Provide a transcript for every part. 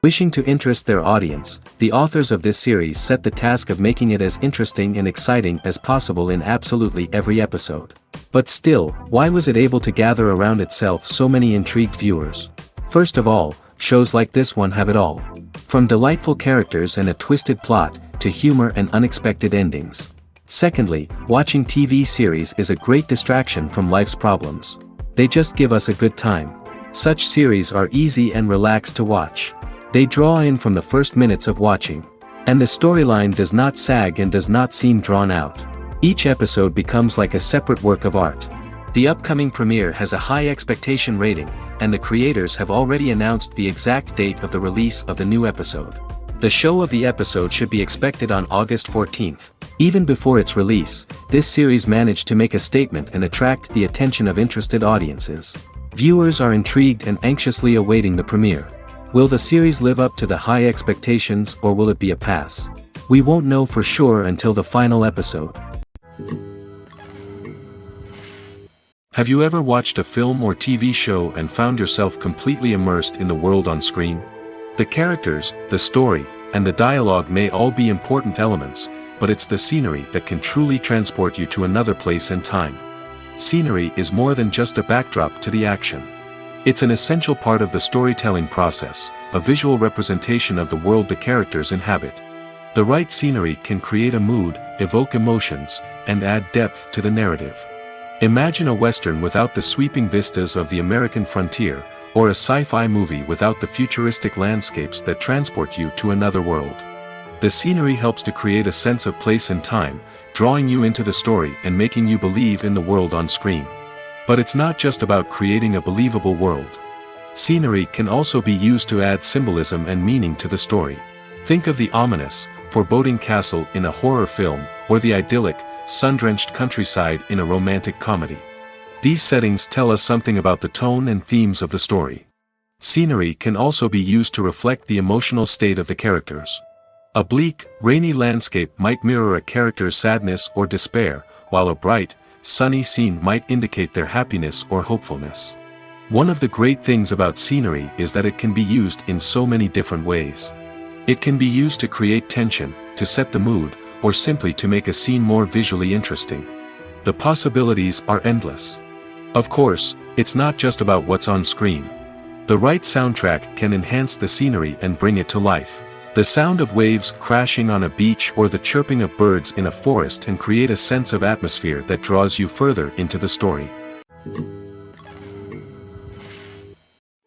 Wishing to interest their audience, the authors of this series set the task of making it as interesting and exciting as possible in absolutely every episode. But still, why was it able to gather around itself so many intrigued viewers? First of all, shows like this one have it all. From delightful characters and a twisted plot, to humor and unexpected endings. Secondly, watching TV series is a great distraction from life's problems. They just give us a good time. Such series are easy and relaxed to watch. They draw in from the first minutes of watching. And the storyline does not sag and does not seem drawn out. Each episode becomes like a separate work of art. The upcoming premiere has a high expectation rating, and the creators have already announced the exact date of the release of the new episode. The show of the episode should be expected on August 14th. Even before its release, this series managed to make a statement and attract the attention of interested audiences. Viewers are intrigued and anxiously awaiting the premiere. Will the series live up to the high expectations, or will it be a pass? We won't know for sure until the final episode. Have you ever watched a film or TV show and found yourself completely immersed in the world on screen? The characters, the story, and the dialogue may all be important elements, but it's the scenery that can truly transport you to another place and time. Scenery is more than just a backdrop to the action. It's an essential part of the storytelling process, a visual representation of the world the characters inhabit. The right scenery can create a mood, evoke emotions, and add depth to the narrative. Imagine a Western without the sweeping vistas of the American frontier, or a sci-fi movie without the futuristic landscapes that transport you to another world. The scenery helps to create a sense of place and time, drawing you into the story and making you believe in the world on screen. But it's not just about creating a believable world. Scenery can also be used to add symbolism and meaning to the story. Think of the ominous, foreboding castle in a horror film, or the idyllic, sun-drenched countryside in a romantic comedy. These settings tell us something about the tone and themes of the story. Scenery can also be used to reflect the emotional state of the characters. A bleak, rainy landscape might mirror a character's sadness or despair, while a bright, sunny scene might indicate their happiness or hopefulness. One of the great things about scenery is that it can be used in so many different ways. It can be used to create tension, to set the mood, or simply to make a scene more visually interesting. The possibilities are endless. Of course, it's not just about what's on screen. The right soundtrack can enhance the scenery and bring it to life. The sound of waves crashing on a beach or the chirping of birds in a forest can create a sense of atmosphere that draws you further into the story.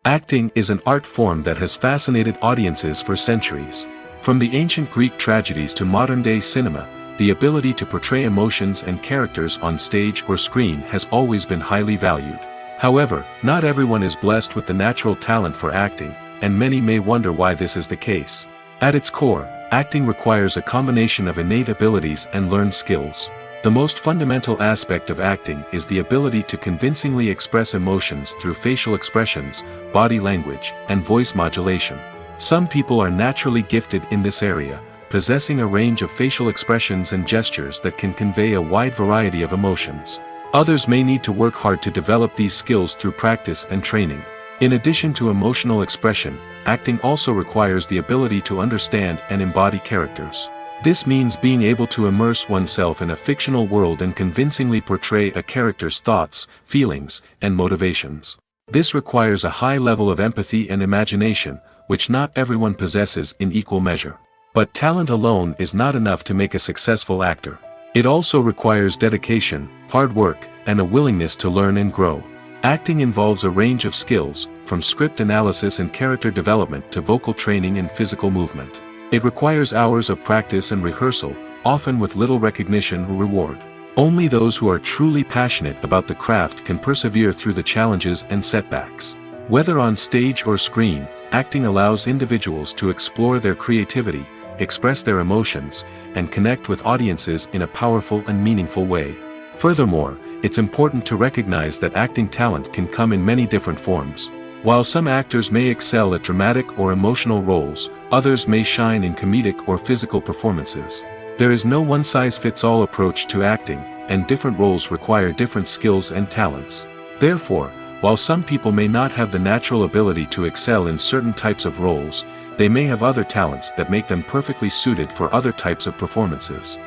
Acting is an art form that has fascinated audiences for centuries. From the ancient Greek tragedies to modern-day cinema, the ability to portray emotions and characters on stage or screen has always been highly valued. However, not everyone is blessed with the natural talent for acting, and many may wonder why this is the case. At its core, acting requires a combination of innate abilities and learned skills. The most fundamental aspect of acting is the ability to convincingly express emotions through facial expressions, body language, and voice modulation. Some people are naturally gifted in this area, possessing a range of facial expressions and gestures that can convey a wide variety of emotions. Others may need to work hard to develop these skills through practice and training. In addition to emotional expression, acting also requires the ability to understand and embody characters. This means being able to immerse oneself in a fictional world and convincingly portray a character's thoughts, feelings, and motivations. This requires a high level of empathy and imagination, which not everyone possesses in equal measure. But talent alone is not enough to make a successful actor. It also requires dedication, hard work, and a willingness to learn and grow. Acting involves a range of skills, from script analysis and character development to vocal training and physical movement. It requires hours of practice and rehearsal, often with little recognition or reward. Only those who are truly passionate about the craft can persevere through the challenges and setbacks. Whether on stage or screen, acting allows individuals to explore their creativity, express their emotions, and connect with audiences in a powerful and meaningful way. Furthermore, it's important to recognize that acting talent can come in many different forms. While some actors may excel at dramatic or emotional roles, others may shine in comedic or physical performances. There is no one-size-fits-all approach to acting, and different roles require different skills and talents. Therefore, While some people may not have the natural ability to excel in certain types of roles, they may have other talents that make them perfectly suited for other types of performances.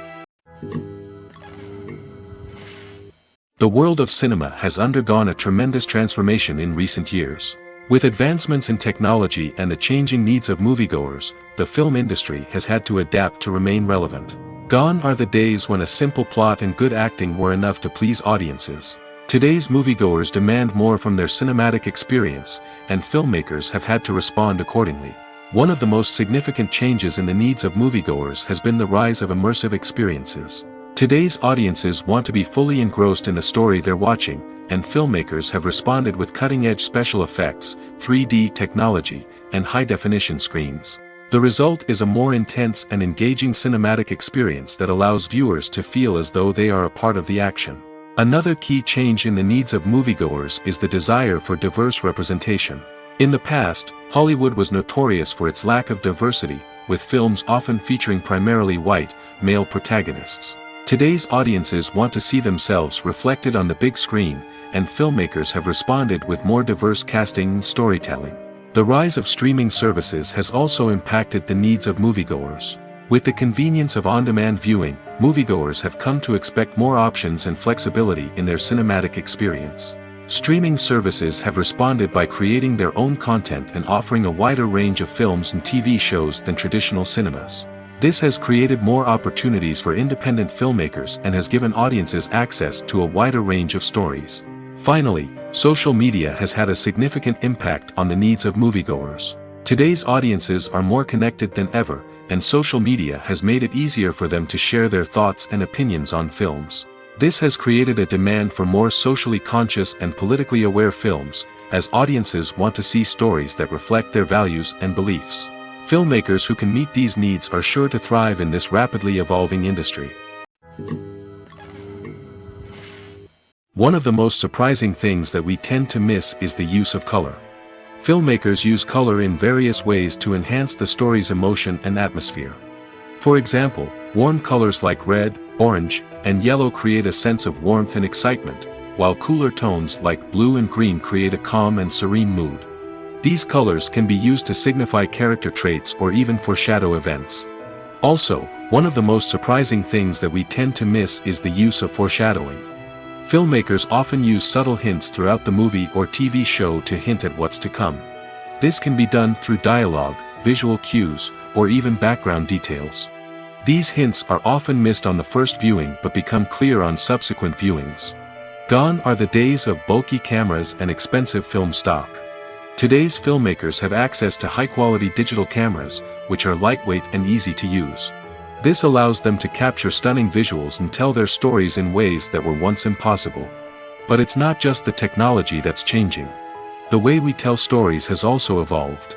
The world of cinema has undergone a tremendous transformation in recent years. With advancements in technology and the changing needs of moviegoers, the film industry has had to adapt to remain relevant. Gone are the days when a simple plot and good acting were enough to please audiences. Today's moviegoers demand more from their cinematic experience, and filmmakers have had to respond accordingly. One of the most significant changes in the needs of moviegoers has been the rise of immersive experiences. Today's audiences want to be fully engrossed in the story they're watching, and filmmakers have responded with cutting-edge special effects, 3D technology, and high-definition screens. The result is a more intense and engaging cinematic experience that allows viewers to feel as though they are a part of the action. Another key change in the needs of moviegoers is the desire for diverse representation. In the past, Hollywood was notorious for its lack of diversity, with films often featuring primarily white, male protagonists. Today's audiences want to see themselves reflected on the big screen, and filmmakers have responded with more diverse casting and storytelling. The rise of streaming services has also impacted the needs of moviegoers. With the convenience of on-demand viewing, moviegoers have come to expect more options and flexibility in their cinematic experience. Streaming services have responded by creating their own content and offering a wider range of films and TV shows than traditional cinemas. This has created more opportunities for independent filmmakers and has given audiences access to a wider range of stories. Finally, social media has had a significant impact on the needs of moviegoers. Today's audiences are more connected than ever, and social media has made it easier for them to share their thoughts and opinions on films. This has created a demand for more socially conscious and politically aware films, as audiences want to see stories that reflect their values and beliefs. Filmmakers who can meet these needs are sure to thrive in this rapidly evolving industry. One of the most surprising things that we tend to miss is the use of color. Filmmakers use color in various ways to enhance the story's emotion and atmosphere. For example, warm colors like red, orange, and yellow create a sense of warmth and excitement, while cooler tones like blue and green create a calm and serene mood. These colors can be used to signify character traits or even foreshadow events. Also, one of the most surprising things that we tend to miss is the use of foreshadowing. Filmmakers often use subtle hints throughout the movie or TV show to hint at what's to come. This can be done through dialogue, visual cues, or even background details. These hints are often missed on the first viewing but become clear on subsequent viewings. Gone are the days of bulky cameras and expensive film stock. Today's filmmakers have access to high-quality digital cameras, which are lightweight and easy to use. This allows them to capture stunning visuals and tell their stories in ways that were once impossible. But it's not just the technology that's changing. The way we tell stories has also evolved.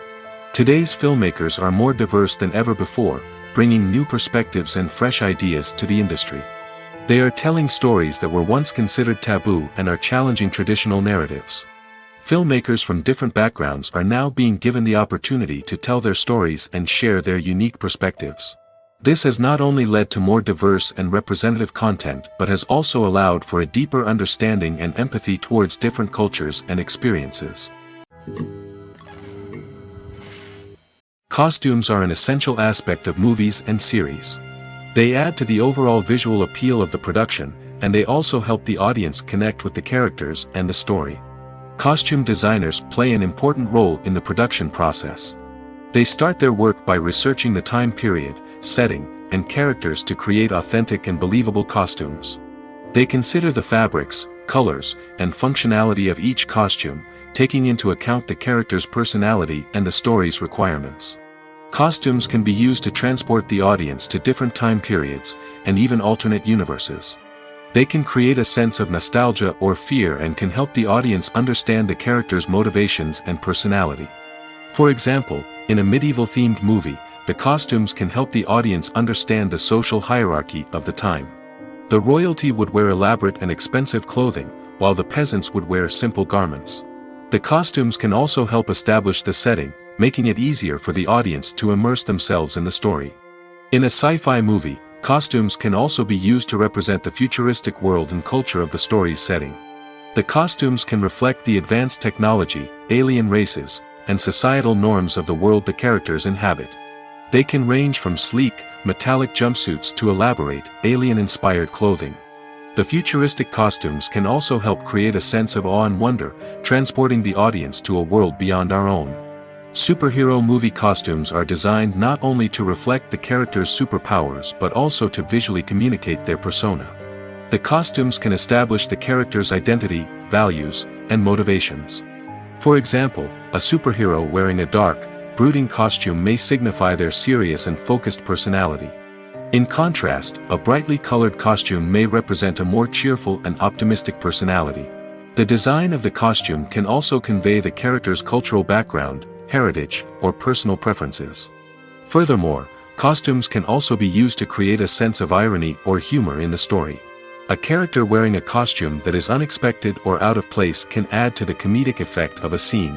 Today's filmmakers are more diverse than ever before, bringing new perspectives and fresh ideas to the industry. They are telling stories that were once considered taboo and are challenging traditional narratives. Filmmakers from different backgrounds are now being given the opportunity to tell their stories and share their unique perspectives. This has not only led to more diverse and representative content but has also allowed for a deeper understanding and empathy towards different cultures and experiences. Costumes are an essential aspect of movies and series. They add to the overall visual appeal of the production, and they also help the audience connect with the characters and the story. Costume designers play an important role in the production process. They start their work by researching the time period, setting, and characters to create authentic and believable costumes. They consider the fabrics, colors, and functionality of each costume, taking into account the character's personality and the story's requirements. Costumes can be used to transport the audience to different time periods, and even alternate universes. They can create a sense of nostalgia or fear and can help the audience understand the character's motivations and personality. For example, in a medieval-themed movie, the costumes can help the audience understand the social hierarchy of the time. The royalty would wear elaborate and expensive clothing, while the peasants would wear simple garments. The costumes can also help establish the setting, making it easier for the audience to immerse themselves in the story. In a sci-fi movie, costumes can also be used to represent the futuristic world and culture of the story's setting. The costumes can reflect the advanced technology, alien races, and societal norms of the world the characters inhabit. They can range from sleek, metallic jumpsuits to elaborate, alien-inspired clothing. The futuristic costumes can also help create a sense of awe and wonder, transporting the audience to a world beyond our own. Superhero movie costumes are designed not only to reflect the character's superpowers but also to visually communicate their persona. The costumes can establish the character's identity, values, and motivations. For example, a superhero wearing a dark, brooding costume may signify their serious and focused personality. In contrast, a brightly colored costume may represent a more cheerful and optimistic personality. The design of the costume can also convey the character's cultural background, heritage, or personal preferences. Furthermore, costumes can also be used to create a sense of irony or humor in the story. A character wearing a costume that is unexpected or out of place can add to the comedic effect of a scene.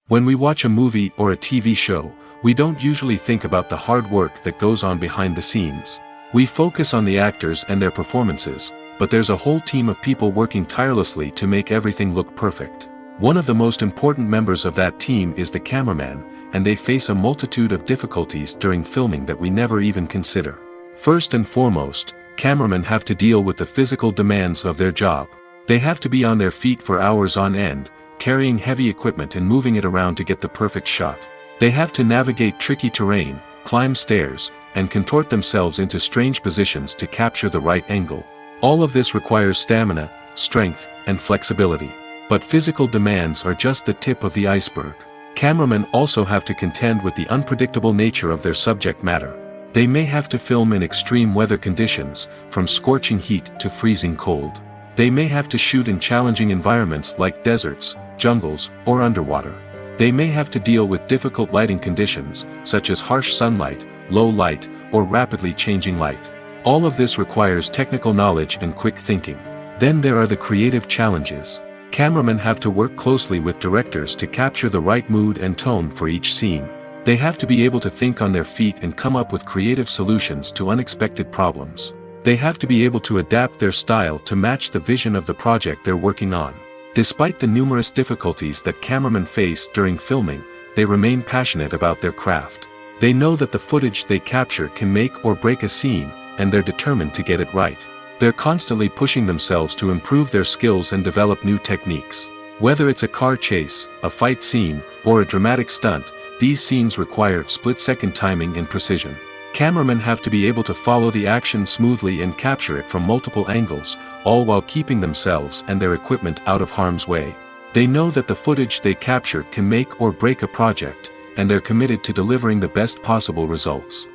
When we watch a movie or a TV show, we don't usually think about the hard work that goes on behind the scenes. We focus on the actors and their performances, but there's a whole team of people working tirelessly to make everything look perfect. One of the most important members of that team is the cameraman, and they face a multitude of difficulties during filming that we never even consider. First and foremost, cameramen have to deal with the physical demands of their job. They have to be on their feet for hours on end, carrying heavy equipment and moving it around to get the perfect shot. They have to navigate tricky terrain, climb stairs, and contort themselves into strange positions to capture the right angle. All of this requires stamina, strength, and flexibility. But physical demands are just the tip of the iceberg. Cameramen also have to contend with the unpredictable nature of their subject matter. They may have to film in extreme weather conditions, from scorching heat to freezing cold. They may have to shoot in challenging environments like deserts, jungles, or underwater. They may have to deal with difficult lighting conditions, such as harsh sunlight, low light, or rapidly changing light. All of this requires technical knowledge and quick thinking. Then there are the creative challenges. Cameramen have to work closely with directors to capture the right mood and tone for each scene. They have to be able to think on their feet and come up with creative solutions to unexpected problems. They have to be able to adapt their style to match the vision of the project they're working on. Despite the numerous difficulties that cameramen face during filming, they remain passionate about their craft. They know that the footage they capture can make or break a scene, and they're determined to get it right. They're constantly pushing themselves to improve their skills and develop new techniques. Whether it's a car chase, a fight scene, or a dramatic stunt, these scenes require split-second timing and precision. Cameramen have to be able to follow the action smoothly and capture it from multiple angles, all while keeping themselves and their equipment out of harm's way. They know that the footage they capture can make or break a project, and they're committed to delivering the best possible results.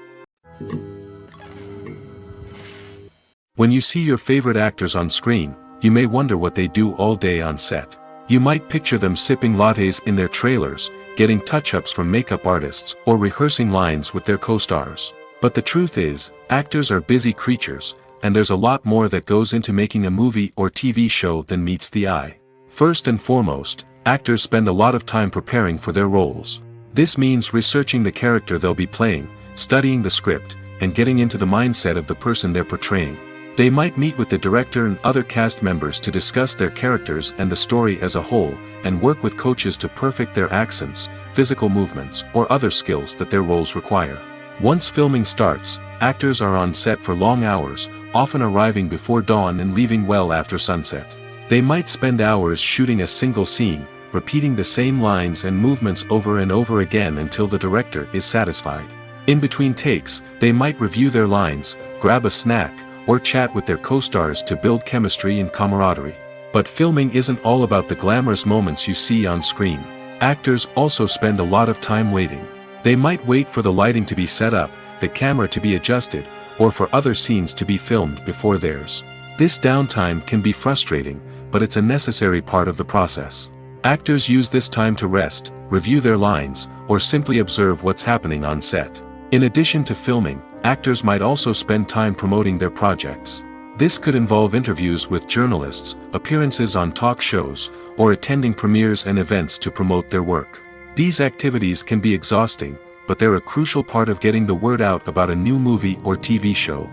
When you see your favorite actors on screen, you may wonder what they do all day on set. You might picture them sipping lattes in their trailers, getting touch-ups from makeup artists, or rehearsing lines with their co-stars. But the truth is, actors are busy creatures, and there's a lot more that goes into making a movie or TV show than meets the eye. First and foremost, actors spend a lot of time preparing for their roles. This means researching the character they'll be playing, studying the script, and getting into the mindset of the person they're portraying. They might meet with the director and other cast members to discuss their characters and the story as a whole, and work with coaches to perfect their accents, physical movements, or other skills that their roles require. Once filming starts, actors are on set for long hours, often arriving before dawn and leaving well after sunset. They might spend hours shooting a single scene, repeating the same lines and movements over and over again until the director is satisfied. In between takes, they might review their lines, grab a snack, or chat with their co-stars to build chemistry and camaraderie. But filming isn't all about the glamorous moments you see on screen. Actors also spend a lot of time waiting. They might wait for the lighting to be set up, the camera to be adjusted, or for other scenes to be filmed before theirs. This downtime can be frustrating, but it's a necessary part of the process. Actors use this time to rest, review their lines, or simply observe what's happening on set. In addition to filming, actors might also spend time promoting their projects. This could involve interviews with journalists, appearances on talk shows, or attending premieres and events to promote their work. These activities can be exhausting, but they're a crucial part of getting the word out about a new movie or TV show.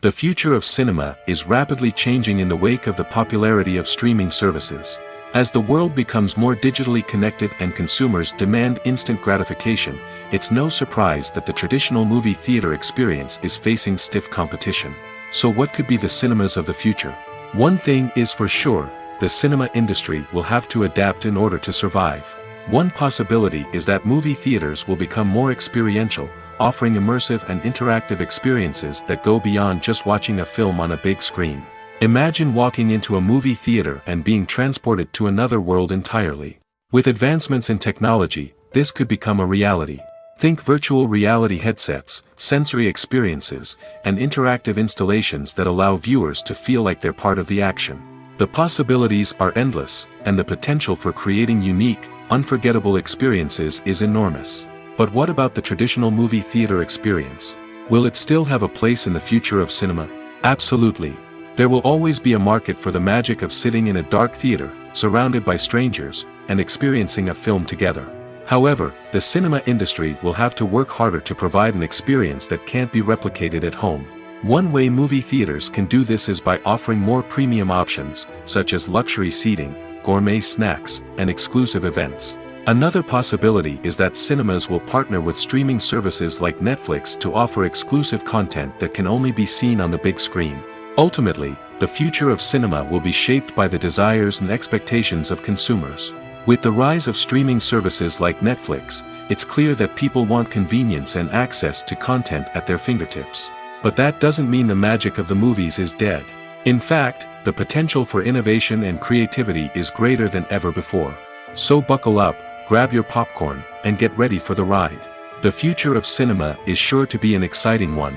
The future of cinema is rapidly changing in the wake of the popularity of streaming services. As the world becomes more digitally connected and consumers demand instant gratification, it's no surprise that the traditional movie theater experience is facing stiff competition. So what could be the cinemas of the future? One thing is for sure, the cinema industry will have to adapt in order to survive. One possibility is that movie theaters will become more experiential, offering immersive and interactive experiences that go beyond just watching a film on a big screen. Imagine walking into a movie theater and being transported to another world entirely. With advancements in technology, this could become a reality. Think virtual reality headsets, sensory experiences, and interactive installations that allow viewers to feel like they're part of the action. The possibilities are endless, and the potential for creating unique, unforgettable experiences is enormous. But what about the traditional movie theater experience? Will it still have a place in the future of cinema? Absolutely. There will always be a market for the magic of sitting in a dark theater, surrounded by strangers, and experiencing a film together. However, the cinema industry will have to work harder to provide an experience that can't be replicated at home. One way movie theaters can do this is by offering more premium options, such as luxury seating, gourmet snacks, and exclusive events. Another possibility is that cinemas will partner with streaming services like Netflix to offer exclusive content that can only be seen on the big screen. Ultimately, the future of cinema will be shaped by the desires and expectations of consumers. With the rise of streaming services like Netflix, it's clear that people want convenience and access to content at their fingertips. But that doesn't mean the magic of the movies is dead. In fact, the potential for innovation and creativity is greater than ever before. So buckle up, grab your popcorn, and get ready for the ride. The future of cinema is sure to be an exciting one.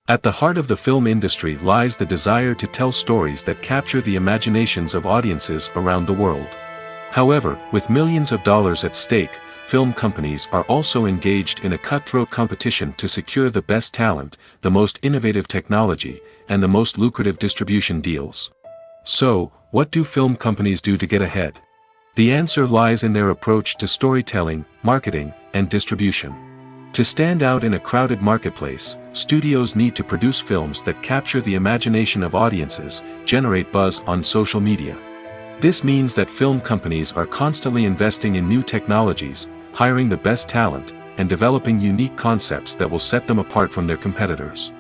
At the heart of the film industry lies the desire to tell stories that capture the imaginations of audiences around the world. However, with millions of dollars at stake, film companies are also engaged in a cutthroat competition to secure the best talent, the most innovative technology, and the most lucrative distribution deals. So, what do film companies do to get ahead? The answer lies in their approach to storytelling, marketing, and distribution. To stand out in a crowded marketplace, studios need to produce films that capture the imagination of audiences, generate buzz on social media. This means that film companies are constantly investing in new technologies, hiring the best talent, and developing unique concepts that will set them apart from their competitors.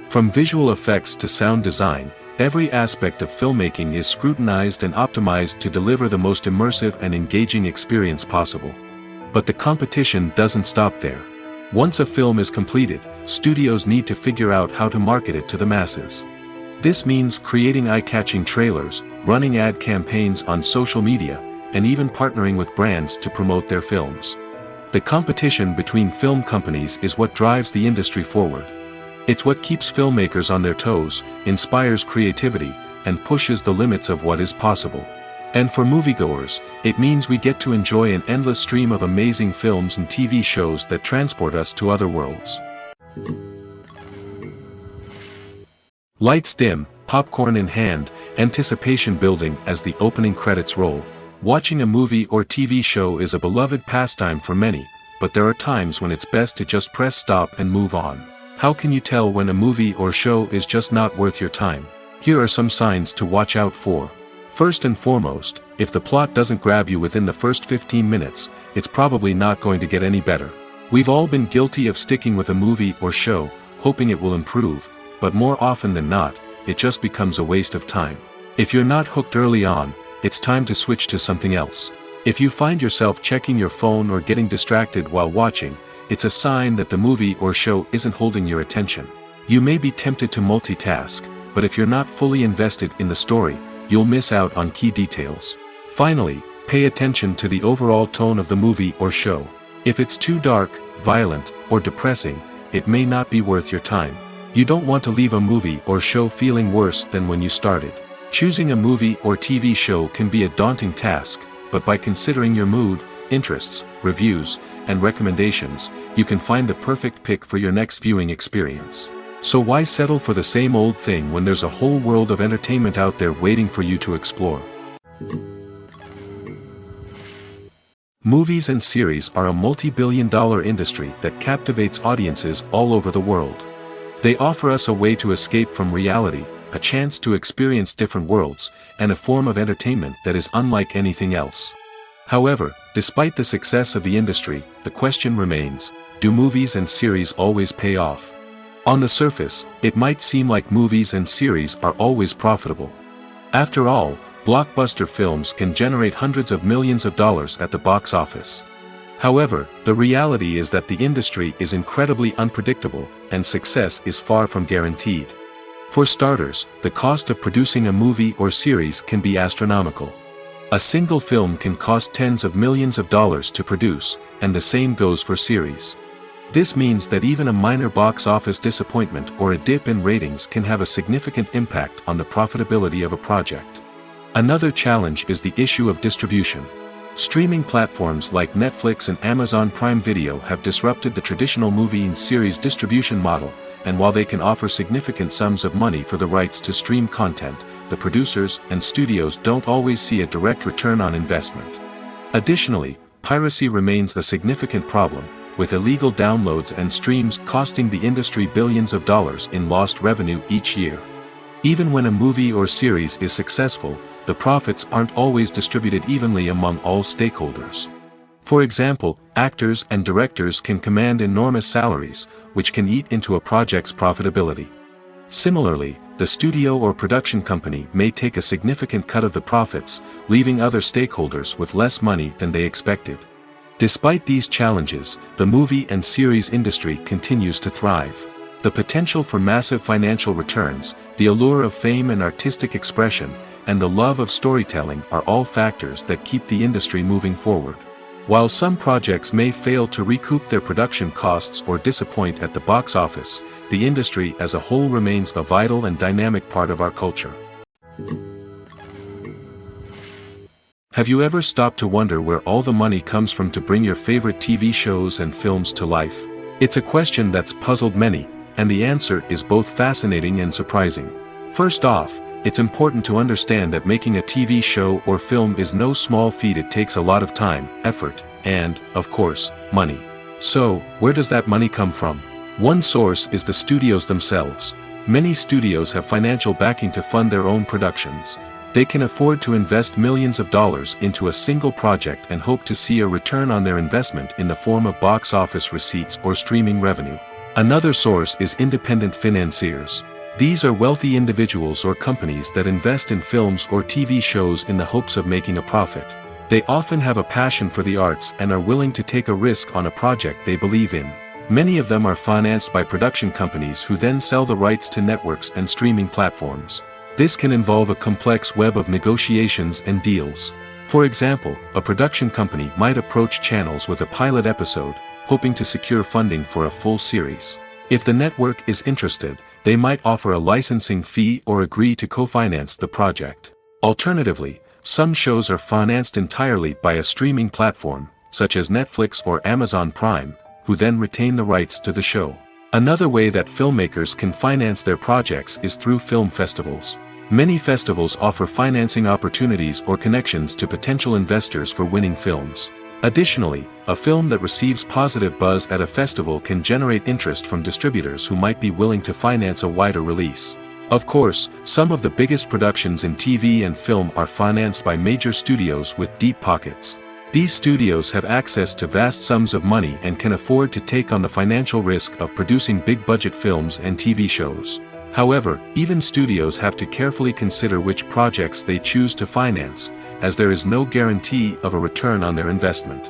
From visual effects to sound design, every aspect of filmmaking is scrutinized and optimized to deliver the most immersive and engaging experience possible. But the competition doesn't stop there. Once a film is completed, studios need to figure out how to market it to the masses. This means creating eye-catching trailers, running ad campaigns on social media, and even partnering with brands to promote their films. The competition between film companies is what drives the industry forward. It's what keeps filmmakers on their toes, inspires creativity, and pushes the limits of what is possible. And for moviegoers, it means we get to enjoy an endless stream of amazing films and TV shows that transport us to other worlds. Lights dim, popcorn in hand, anticipation building as the opening credits roll. Watching a movie or TV show is a beloved pastime for many, but there are times when it's best to just press stop and move on. How can you tell when a movie or show is just not worth your time? Here are some signs to watch out for. First and foremost, if the plot doesn't grab you within the first 15 minutes, it's probably not going to get any better. We've all been guilty of sticking with a movie or show, hoping it will improve, but more often than not, it just becomes a waste of time. If you're not hooked early on, it's time to switch to something else. If you find yourself checking your phone or getting distracted while watching, it's a sign that the movie or show isn't holding your attention. You may be tempted to multitask, but if you're not fully invested in the story, you'll miss out on key details. Finally, pay attention to the overall tone of the movie or show. If it's too dark, violent, or depressing, it may not be worth your time. You don't want to leave a movie or show feeling worse than when you started. Choosing a movie or TV show can be a daunting task, but by considering your mood, interests, reviews, and recommendations, you can find the perfect pick for your next viewing experience. So why settle for the same old thing when there's a whole world of entertainment out there waiting for you to explore? Movies and series are a multi-billion-dollar industry that captivates audiences all over the world. They offer us a way to escape from reality, a chance to experience different worlds, and a form of entertainment that is unlike anything else. However, despite the success of the industry, the question remains, do movies and series always pay off? On the surface, it might seem like movies and series are always profitable. After all, blockbuster films can generate hundreds of millions of dollars at the box office. However, the reality is that the industry is incredibly unpredictable, and success is far from guaranteed. For starters, the cost of producing a movie or series can be astronomical. A single film can cost tens of millions of dollars to produce, and the same goes for series. This means that even a minor box office disappointment or a dip in ratings can have a significant impact on the profitability of a project. Another challenge is the issue of distribution. Streaming platforms like Netflix and Amazon Prime Video have disrupted the traditional movie and series distribution model, and while they can offer significant sums of money for the rights to stream content, the producers and studios don't always see a direct return on investment. Additionally, piracy remains a significant problem, with illegal downloads and streams costing the industry billions of dollars in lost revenue each year. Even when a movie or series is successful, the profits aren't always distributed evenly among all stakeholders. For example, actors and directors can command enormous salaries, which can eat into a project's profitability. Similarly, the studio or production company may take a significant cut of the profits, leaving other stakeholders with less money than they expected. Despite these challenges, the movie and series industry continues to thrive. The potential for massive financial returns, the allure of fame and artistic expression, and the love of storytelling are all factors that keep the industry moving forward. While some projects may fail to recoup their production costs or disappoint at the box office, the industry as a whole remains a vital and dynamic part of our culture. Have you ever stopped to wonder where all the money comes from to bring your favorite TV shows and films to life? It's a question that's puzzled many, and the answer is both fascinating and surprising. First off, it's important to understand that making a TV show or film is no small feat. It takes a lot of time, effort, and, of course, money. So, where does that money come from? One source is the studios themselves. Many studios have financial backing to fund their own productions. They can afford to invest millions of dollars into a single project and hope to see a return on their investment in the form of box office receipts or streaming revenue. Another source is independent financiers. These are wealthy individuals or companies that invest in films or TV shows in the hopes of making a profit. They often have a passion for the arts and are willing to take a risk on a project they believe in. Many of them are financed by production companies who then sell the rights to networks and streaming platforms. This can involve a complex web of negotiations and deals. For example, a production company might approach channels with a pilot episode, hoping to secure funding for a full series. If the network is interested, they might offer a licensing fee or agree to co-finance the project. Alternatively, some shows are financed entirely by a streaming platform, such as Netflix or Amazon Prime, who then retain the rights to the show. Another way that filmmakers can finance their projects is through film festivals. Many festivals offer financing opportunities or connections to potential investors for winning films. Additionally, a film that receives positive buzz at a festival can generate interest from distributors who might be willing to finance a wider release. Of course, some of the biggest productions in TV and film are financed by major studios with deep pockets. These studios have access to vast sums of money and can afford to take on the financial risk of producing big-budget films and TV shows. However, even studios have to carefully consider which projects they choose to finance, as there is no guarantee of a return on their investment.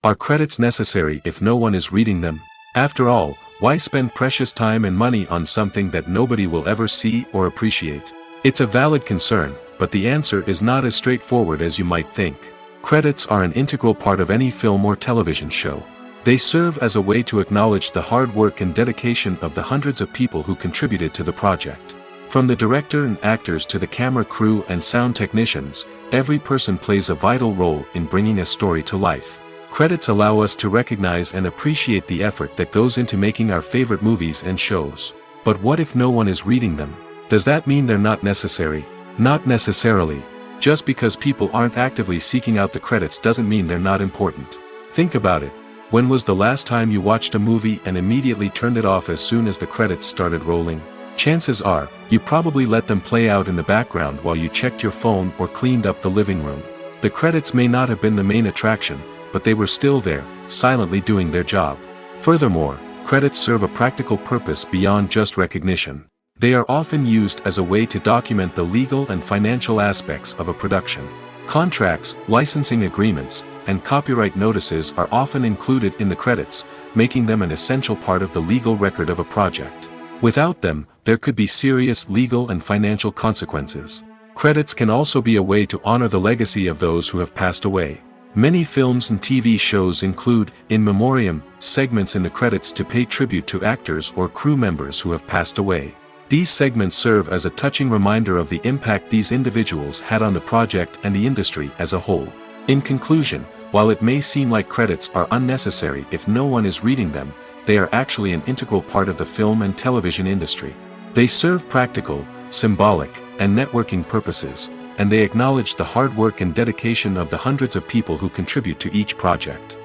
Are credits necessary if no one is reading them? After all, why spend precious time and money on something that nobody will ever see or appreciate? It's a valid concern, but the answer is not as straightforward as you might think. Credits are an integral part of any film or television show. They serve as a way to acknowledge the hard work and dedication of the hundreds of people who contributed to the project. From the director and actors to the camera crew and sound technicians, every person plays a vital role in bringing a story to life. Credits allow us to recognize and appreciate the effort that goes into making our favorite movies and shows. But what if no one is reading them? Does that mean they're not necessary? Not necessarily. Just because people aren't actively seeking out the credits doesn't mean they're not important. Think about it. When was the last time you watched a movie and immediately turned it off as soon as the credits started rolling? Chances are, you probably let them play out in the background while you checked your phone or cleaned up the living room. The credits may not have been the main attraction, but they were still there, silently doing their job. Furthermore, credits serve a practical purpose beyond just recognition. They are often used as a way to document the legal and financial aspects of a production. Contracts, licensing agreements, and copyright notices are often included in the credits, making them an essential part of the legal record of a project. Without them, there could be serious legal and financial consequences. Credits can also be a way to honor the legacy of those who have passed away. Many films and TV shows include in memoriam segments in the credits to pay tribute to actors or crew members who have passed away. These segments serve as a touching reminder of the impact these individuals had on the project and the industry as a whole. In conclusion, while it may seem like credits are unnecessary if no one is reading them, they are actually an integral part of the film and television industry. They serve practical, symbolic, and networking purposes, and they acknowledge the hard work and dedication of the hundreds of people who contribute to each project.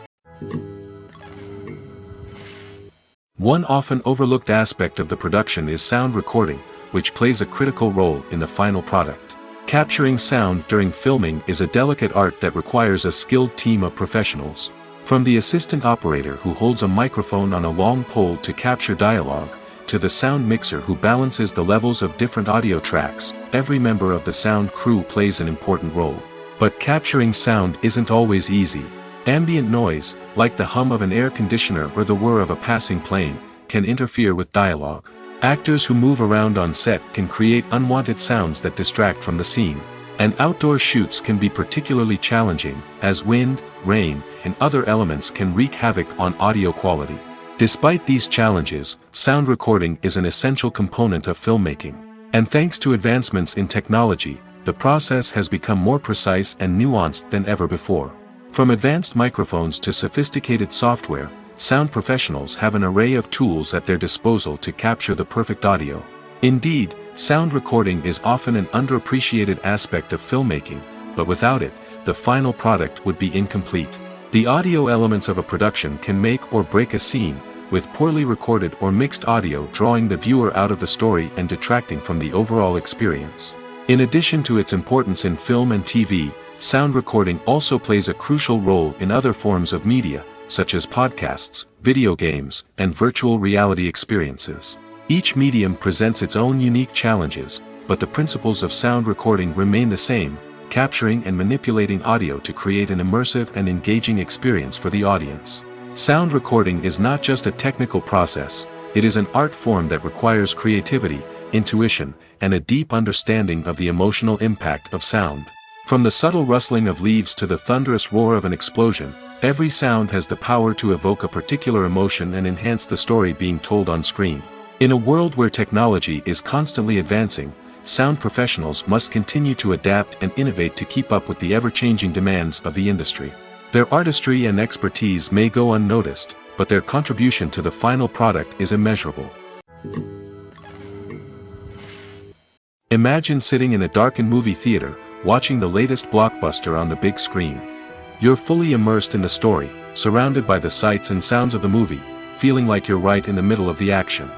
One often overlooked aspect of the production is sound recording, which plays a critical role in the final product. Capturing sound during filming is a delicate art that requires a skilled team of professionals. From the assistant operator who holds a microphone on a long pole to capture dialogue, to the sound mixer who balances the levels of different audio tracks, every member of the sound crew plays an important role. But capturing sound isn't always easy. Ambient noise, like the hum of an air conditioner or the whir of a passing plane, can interfere with dialogue. Actors who move around on set can create unwanted sounds that distract from the scene. And outdoor shoots can be particularly challenging, as wind, rain, and other elements can wreak havoc on audio quality. Despite these challenges, sound recording is an essential component of filmmaking. And thanks to advancements in technology, the process has become more precise and nuanced than ever before. From advanced microphones to sophisticated software, sound professionals have an array of tools at their disposal to capture the perfect audio. Indeed, sound recording is often an underappreciated aspect of filmmaking, but without it, the final product would be incomplete. The audio elements of a production can make or break a scene, with poorly recorded or mixed audio drawing the viewer out of the story and detracting from the overall experience. In addition to its importance in film and TV, sound recording also plays a crucial role in other forms of media, such as podcasts, video games, and virtual reality experiences. Each medium presents its own unique challenges, but the principles of sound recording remain the same, capturing and manipulating audio to create an immersive and engaging experience for the audience. Sound recording is not just a technical process, it is an art form that requires creativity, intuition, and a deep understanding of the emotional impact of sound. From the subtle rustling of leaves to the thunderous roar of an explosion, every sound has the power to evoke a particular emotion and enhance the story being told on screen. In a world where technology is constantly advancing, sound professionals must continue to adapt and innovate to keep up with the ever-changing demands of the industry. Their artistry and expertise may go unnoticed, but their contribution to the final product is immeasurable. Imagine sitting in a darkened movie theater, watching the latest blockbuster on the big screen. You're fully immersed in the story, surrounded by the sights and sounds of the movie, feeling like you're right in the middle of the action.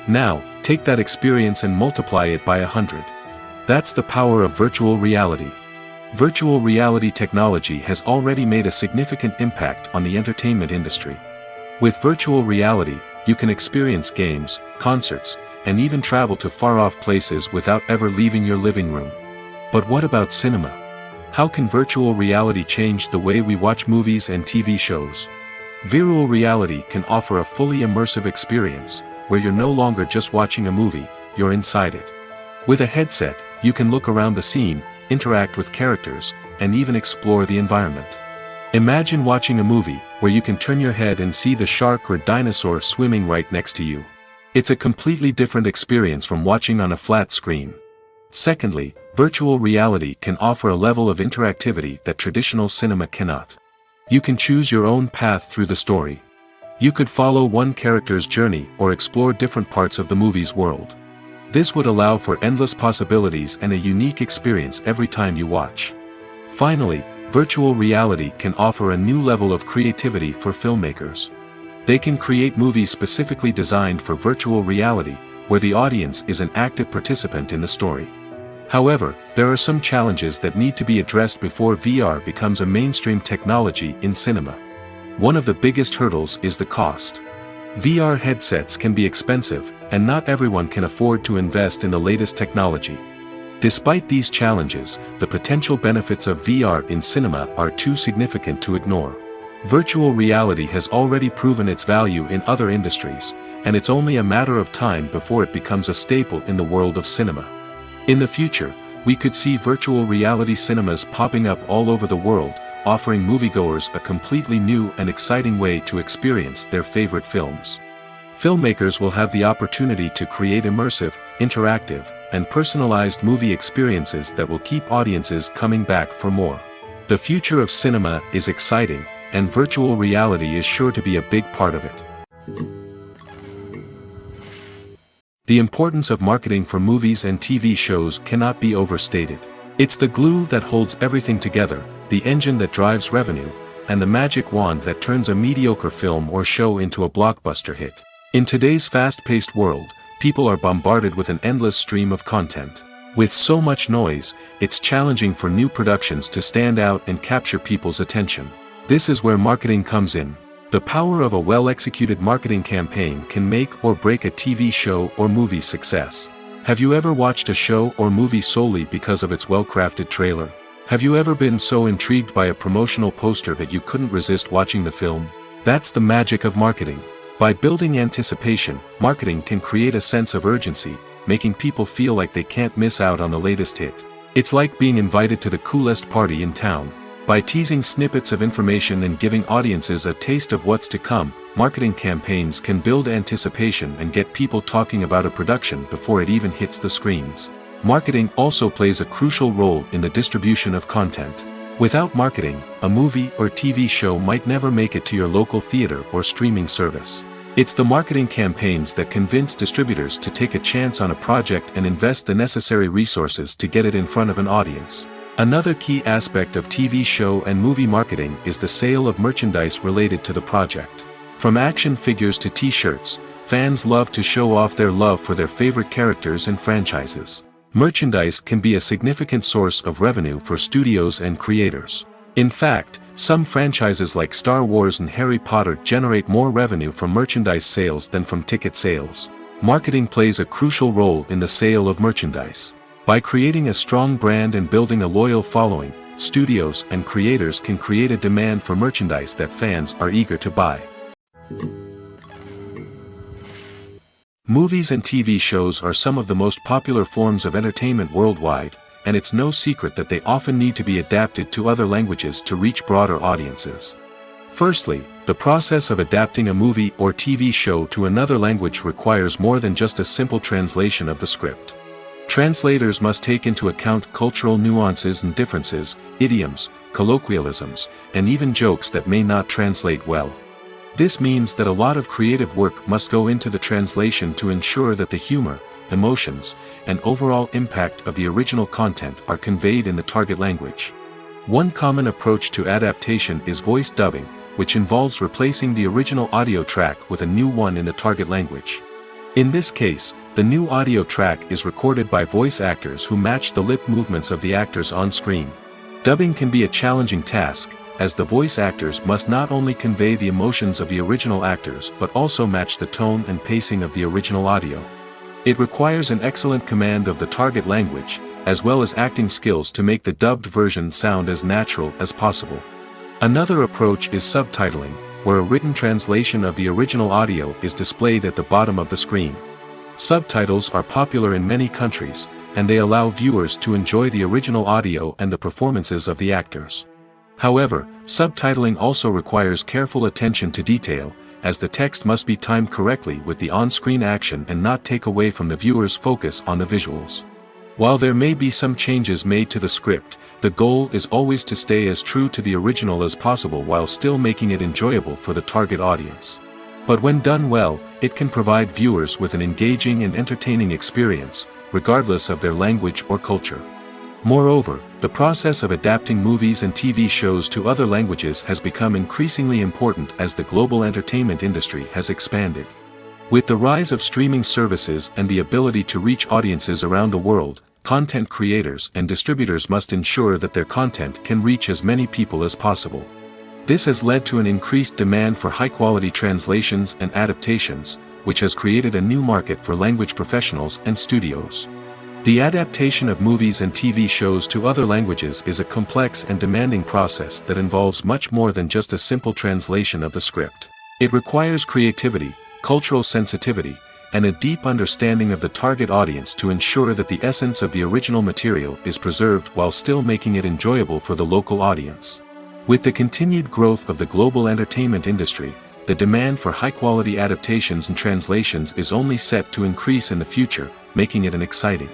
Now, take that experience and multiply it by 100. That's the power of virtual reality. Virtual reality technology has already made a significant impact on the entertainment industry. With virtual reality, you can experience games, concerts, and even travel to far-off places without ever leaving your living room. But what about cinema? How can virtual reality change the way we watch movies and TV shows? Virtual reality can offer a fully immersive experience, where you're no longer just watching a movie, you're inside it. With a headset, you can look around the scene, interact with characters, and even explore the environment. Imagine watching a movie where you can turn your head and see the shark or dinosaur swimming right next to you. It's a completely different experience from watching on a flat screen. Secondly, virtual reality can offer a level of interactivity that traditional cinema cannot. You can choose your own path through the story. You could follow one character's journey or explore different parts of the movie's world. This would allow for endless possibilities and a unique experience every time you watch. Finally, virtual reality can offer a new level of creativity for filmmakers. They can create movies specifically designed for virtual reality, where the audience is an active participant in the story. However, there are some challenges that need to be addressed before VR becomes a mainstream technology in cinema. One of the biggest hurdles is the cost. VR headsets can be expensive, and not everyone can afford to invest in the latest technology. Despite these challenges, the potential benefits of VR in cinema are too significant to ignore. Virtual reality has already proven its value in other industries, and it's only a matter of time before it becomes a staple in the world of cinema. In the future, we could see virtual reality cinemas popping up all over the world, offering moviegoers a completely new and exciting way to experience their favorite films. Filmmakers will have the opportunity to create immersive, interactive, and personalized movie experiences that will keep audiences coming back for more. The future of cinema is exciting, and virtual reality is sure to be a big part of it. The importance of marketing for movies and TV shows cannot be overstated. It's the glue that holds everything together, the engine that drives revenue, and the magic wand that turns a mediocre film or show into a blockbuster hit. In today's fast-paced world, people are bombarded with an endless stream of content. With so much noise, it's challenging for new productions to stand out and capture people's attention. This is where marketing comes in. The power of a well-executed marketing campaign can make or break a TV show or movie's success. Have you ever watched a show or movie solely because of its well-crafted trailer? Have you ever been so intrigued by a promotional poster that you couldn't resist watching the film? That's the magic of marketing. By building anticipation, marketing can create a sense of urgency, making people feel like they can't miss out on the latest hit. It's like being invited to the coolest party in town. By teasing snippets of information and giving audiences a taste of what's to come, marketing campaigns can build anticipation and get people talking about a production before it even hits the screens. Marketing also plays a crucial role in the distribution of content. Without marketing, a movie or TV show might never make it to your local theater or streaming service. It's the marketing campaigns that convince distributors to take a chance on a project and invest the necessary resources to get it in front of an audience. Another key aspect of TV show and movie marketing is the sale of merchandise related to the project. From action figures to t-shirts, fans love to show off their love for their favorite characters and franchises. Merchandise can be a significant source of revenue for studios and creators. In fact, some franchises like Star Wars and Harry Potter generate more revenue from merchandise sales than from ticket sales. Marketing plays a crucial role in the sale of merchandise. By creating a strong brand and building a loyal following, studios and creators can create a demand for merchandise that fans are eager to buy. Movies and TV shows are some of the most popular forms of entertainment worldwide, and it's no secret that they often need to be adapted to other languages to reach broader audiences. Firstly, the process of adapting a movie or TV show to another language requires more than just a simple translation of the script. Translators must take into account cultural nuances and differences, idioms, colloquialisms, and even jokes that may not translate well. This means that a lot of creative work must go into the translation to ensure that the humor, emotions, and overall impact of the original content are conveyed in the target language. One common approach to adaptation is voice dubbing, which involves replacing the original audio track with a new one in the target language. In this case, the new audio track is recorded by voice actors who match the lip movements of the actors on screen. Dubbing can be a challenging task, as the voice actors must not only convey the emotions of the original actors but also match the tone and pacing of the original audio. It requires an excellent command of the target language, as well as acting skills to make the dubbed version sound as natural as possible. Another approach is subtitling, where a written translation of the original audio is displayed at the bottom of the screen. Subtitles are popular in many countries, and they allow viewers to enjoy the original audio and the performances of the actors. However, subtitling also requires careful attention to detail, as the text must be timed correctly with the on-screen action and not take away from the viewer's focus on the visuals. While there may be some changes made to the script, the goal is always to stay as true to the original as possible while still making it enjoyable for the target audience. But when done well, it can provide viewers with an engaging and entertaining experience, regardless of their language or culture. Moreover, the process of adapting movies and TV shows to other languages has become increasingly important as the global entertainment industry has expanded. With the rise of streaming services and the ability to reach audiences around the world, content creators and distributors must ensure that their content can reach as many people as possible. This has led to an increased demand for high-quality translations and adaptations, which has created a new market for language professionals and studios. The adaptation of movies and TV shows to other languages is a complex and demanding process that involves much more than just a simple translation of the script. It requires creativity, cultural sensitivity, and a deep understanding of the target audience to ensure that the essence of the original material is preserved while still making it enjoyable for the local audience. With the continued growth of the global entertainment industry, the demand for high-quality adaptations and translations is only set to increase in the future, making it an exciting.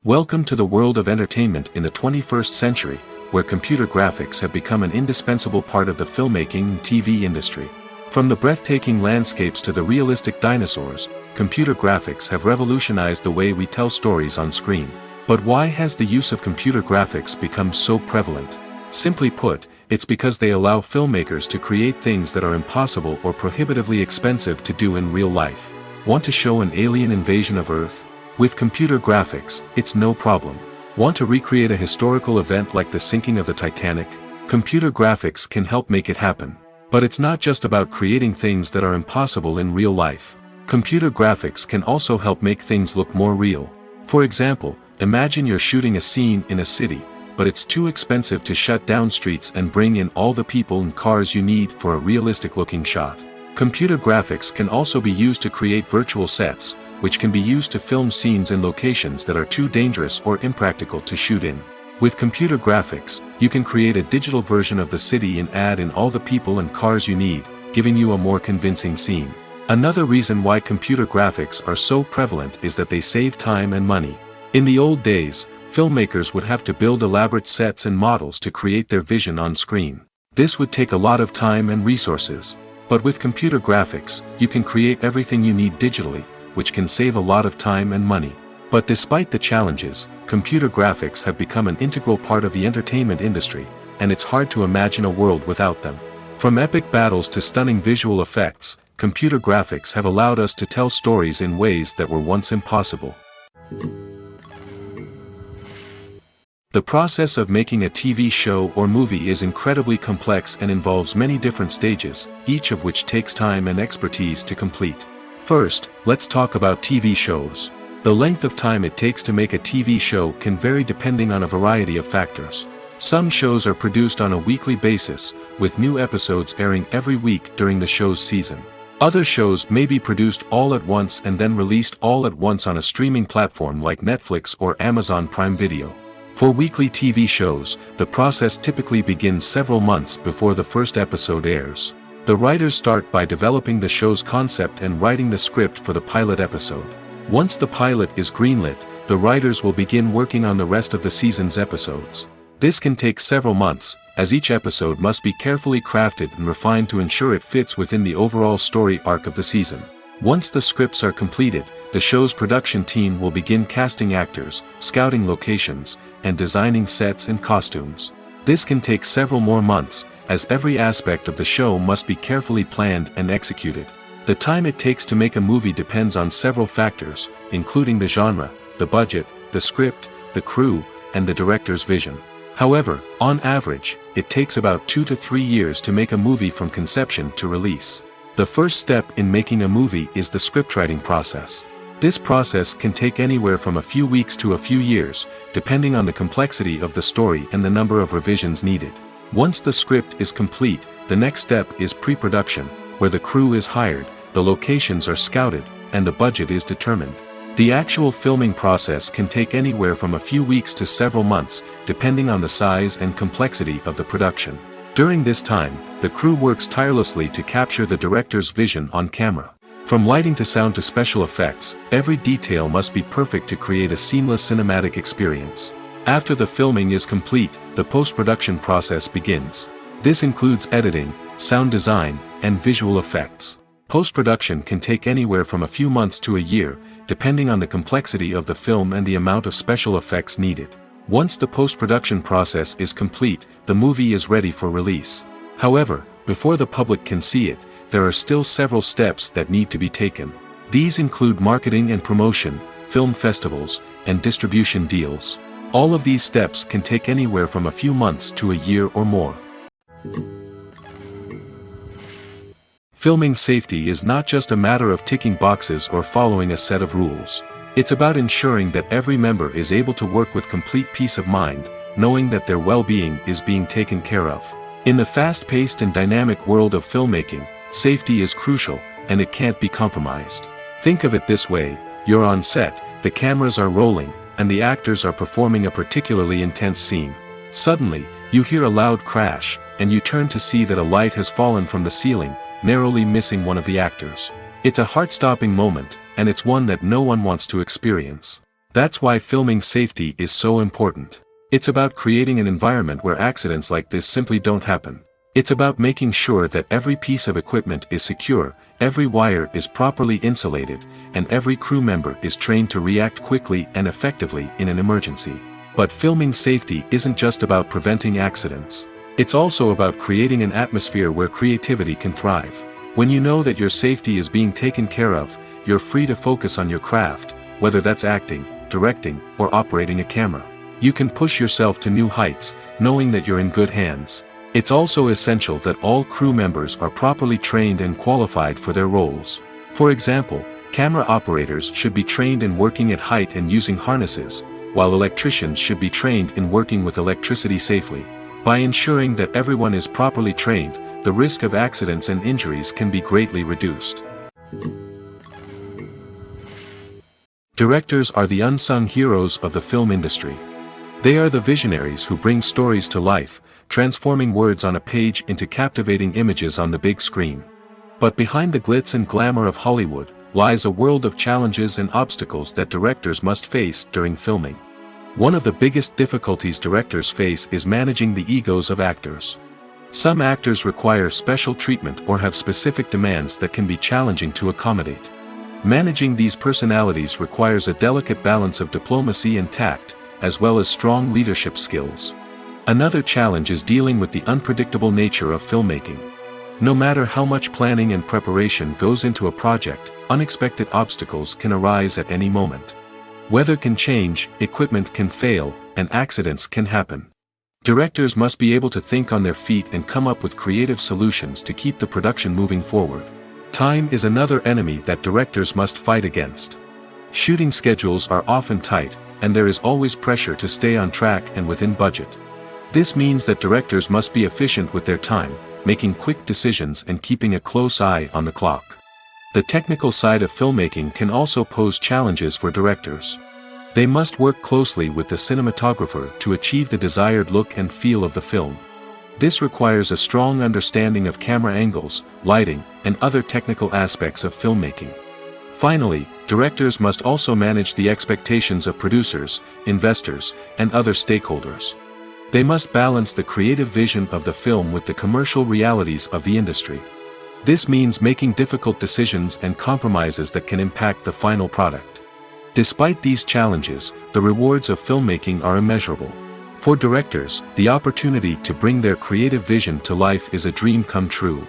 Welcome to the world of entertainment in the 21st century, where computer graphics have become an indispensable part of the filmmaking and TV industry. From the breathtaking landscapes to the realistic dinosaurs, computer graphics have revolutionized the way we tell stories on screen. But why has the use of computer graphics become so prevalent? Simply put, it's because they allow filmmakers to create things that are impossible or prohibitively expensive to do in real life. Want to show an alien invasion of Earth? With computer graphics, it's no problem. Want to recreate a historical event like the sinking of the Titanic? Computer graphics can help make it happen. But it's not just about creating things that are impossible in real life. Computer graphics can also help make things look more real. For example, imagine you're shooting a scene in a city, but it's too expensive to shut down streets and bring in all the people and cars you need for a realistic-looking shot. Computer graphics can also be used to create virtual sets, which can be used to film scenes in locations that are too dangerous or impractical to shoot in. With computer graphics, you can create a digital version of the city and add in all the people and cars you need, giving you a more convincing scene. Another reason why computer graphics are so prevalent is that they save time and money. In the old days, filmmakers would have to build elaborate sets and models to create their vision on screen. This would take a lot of time and resources. But with computer graphics, you can create everything you need digitally, which can save a lot of time and money. But despite the challenges, computer graphics have become an integral part of the entertainment industry, and it's hard to imagine a world without them. From epic battles to stunning visual effects, computer graphics have allowed us to tell stories in ways that were once impossible. The process of making a TV show or movie is incredibly complex and involves many different stages, each of which takes time and expertise to complete. First, let's talk about TV shows. The length of time it takes to make a TV show can vary depending on a variety of factors. Some shows are produced on a weekly basis, with new episodes airing every week during the show's season. Other shows may be produced all at once and then released all at once on a streaming platform like Netflix or Amazon Prime Video. For weekly TV shows, the process typically begins several months before the first episode airs. The writers start by developing the show's concept and writing the script for the pilot episode. Once the pilot is greenlit, the writers will begin working on the rest of the season's episodes. This can take several months, as each episode must be carefully crafted and refined to ensure it fits within the overall story arc of the season. Once the scripts are completed, the show's production team will begin casting actors, scouting locations, and designing sets and costumes. This can take several more months, as every aspect of the show must be carefully planned and executed. The time it takes to make a movie depends on several factors, including the genre, the budget, the script, the crew, and the director's vision. However, on average, it takes about 2 to 3 years to make a movie from conception to release. The first step in making a movie is the scriptwriting process. This process can take anywhere from a few weeks to a few years, depending on the complexity of the story and the number of revisions needed. Once the script is complete, the next step is pre-production, where the crew is hired, the locations are scouted, and the budget is determined. The actual filming process can take anywhere from a few weeks to several months, depending on the size and complexity of the production. During this time, the crew works tirelessly to capture the director's vision on camera. From lighting to sound to special effects, every detail must be perfect to create a seamless cinematic experience. After the filming is complete, the post-production process begins. This includes editing, sound design, and visual effects. Post-production can take anywhere from a few months to a year, depending on the complexity of the film and the amount of special effects needed. Once the post-production process is complete, the movie is ready for release. However, before the public can see it, there are still several steps that need to be taken. These include marketing and promotion, film festivals, and distribution deals. All of these steps can take anywhere from a few months to a year or more. Filming safety is not just a matter of ticking boxes or following a set of rules. It's about ensuring that every member is able to work with complete peace of mind, knowing that their well-being is being taken care of. In the fast-paced and dynamic world of filmmaking, safety is crucial, and it can't be compromised. Think of it this way: you're on set, the cameras are rolling, and the actors are performing a particularly intense scene. Suddenly, you hear a loud crash, and you turn to see that a light has fallen from the ceiling, narrowly missing one of the actors. It's a heart-stopping moment, and it's one that no one wants to experience. That's why filming safety is so important. It's about creating an environment where accidents like this simply don't happen. It's about making sure that every piece of equipment is secure, every wire is properly insulated, and every crew member is trained to react quickly and effectively in an emergency. But filming safety isn't just about preventing accidents. It's also about creating an atmosphere where creativity can thrive. When you know that your safety is being taken care of, you're free to focus on your craft, whether that's acting, directing, or operating a camera. You can push yourself to new heights, knowing that you're in good hands. It's also essential that all crew members are properly trained and qualified for their roles. For example, camera operators should be trained in working at height and using harnesses, while electricians should be trained in working with electricity safely. By ensuring that everyone is properly trained, the risk of accidents and injuries can be greatly reduced. Directors are the unsung heroes of the film industry. They are the visionaries who bring stories to life, transforming words on a page into captivating images on the big screen. But behind the glitz and glamour of Hollywood lies a world of challenges and obstacles that directors must face during filming. One of the biggest difficulties directors face is managing the egos of actors. Some actors require special treatment or have specific demands that can be challenging to accommodate. Managing these personalities requires a delicate balance of diplomacy and tact, as well as strong leadership skills. Another challenge is dealing with the unpredictable nature of filmmaking. No matter how much planning and preparation goes into a project, unexpected obstacles can arise at any moment. Weather can change, equipment can fail, and accidents can happen. Directors must be able to think on their feet and come up with creative solutions to keep the production moving forward. Time is another enemy that directors must fight against. Shooting schedules are often tight, and there is always pressure to stay on track and within budget. This means that directors must be efficient with their time, making quick decisions and keeping a close eye on the clock. The technical side of filmmaking can also pose challenges for directors. They must work closely with the cinematographer to achieve the desired look and feel of the film. This requires a strong understanding of camera angles, lighting, and other technical aspects of filmmaking. Finally, directors must also manage the expectations of producers, investors, and other stakeholders. They must balance the creative vision of the film with the commercial realities of the industry. This means making difficult decisions and compromises that can impact the final product. Despite these challenges, the rewards of filmmaking are immeasurable. For directors, the opportunity to bring their creative vision to life is a dream come true.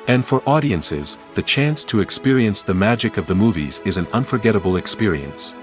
And for audiences, the chance to experience the magic of the movies is an unforgettable experience.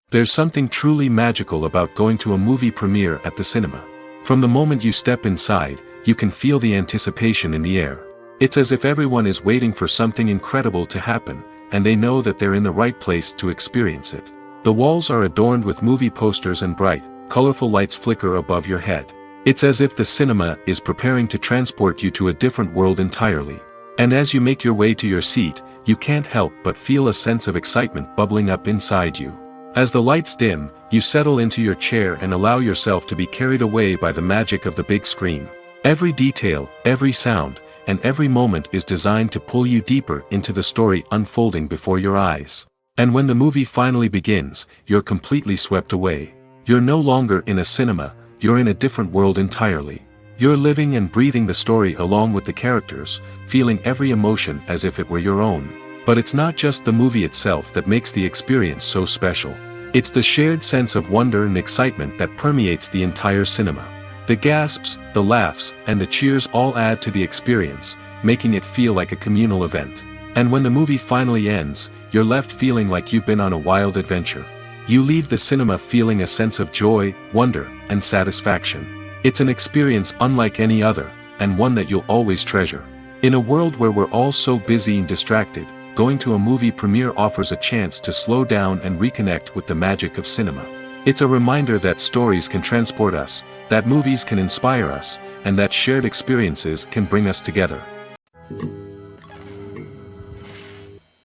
There's something truly magical about going to a movie premiere at the cinema. From the moment you step inside, you can feel the anticipation in the air. It's as if everyone is waiting for something incredible to happen, and they know that they're in the right place to experience it. The walls are adorned with movie posters and bright, colorful lights flicker above your head. It's as if the cinema is preparing to transport you to a different world entirely. And as you make your way to your seat, you can't help but feel a sense of excitement bubbling up inside you. As the lights dim, you settle into your chair and allow yourself to be carried away by the magic of the big screen. Every detail, every sound, and every moment is designed to pull you deeper into the story unfolding before your eyes. And when the movie finally begins, you're completely swept away. You're no longer in a cinema, you're in a different world entirely. You're living and breathing the story along with the characters, feeling every emotion as if it were your own. But it's not just the movie itself that makes the experience so special. It's the shared sense of wonder and excitement that permeates the entire cinema. The gasps, the laughs, and the cheers all add to the experience, making it feel like a communal event. And when the movie finally ends, you're left feeling like you've been on a wild adventure. You leave the cinema feeling a sense of joy, wonder, and satisfaction. It's an experience unlike any other, and one that you'll always treasure. In a world where we're all so busy and distracted, going to a movie premiere offers a chance to slow down and reconnect with the magic of cinema. It's a reminder that stories can transport us, that movies can inspire us, and that shared experiences can bring us together.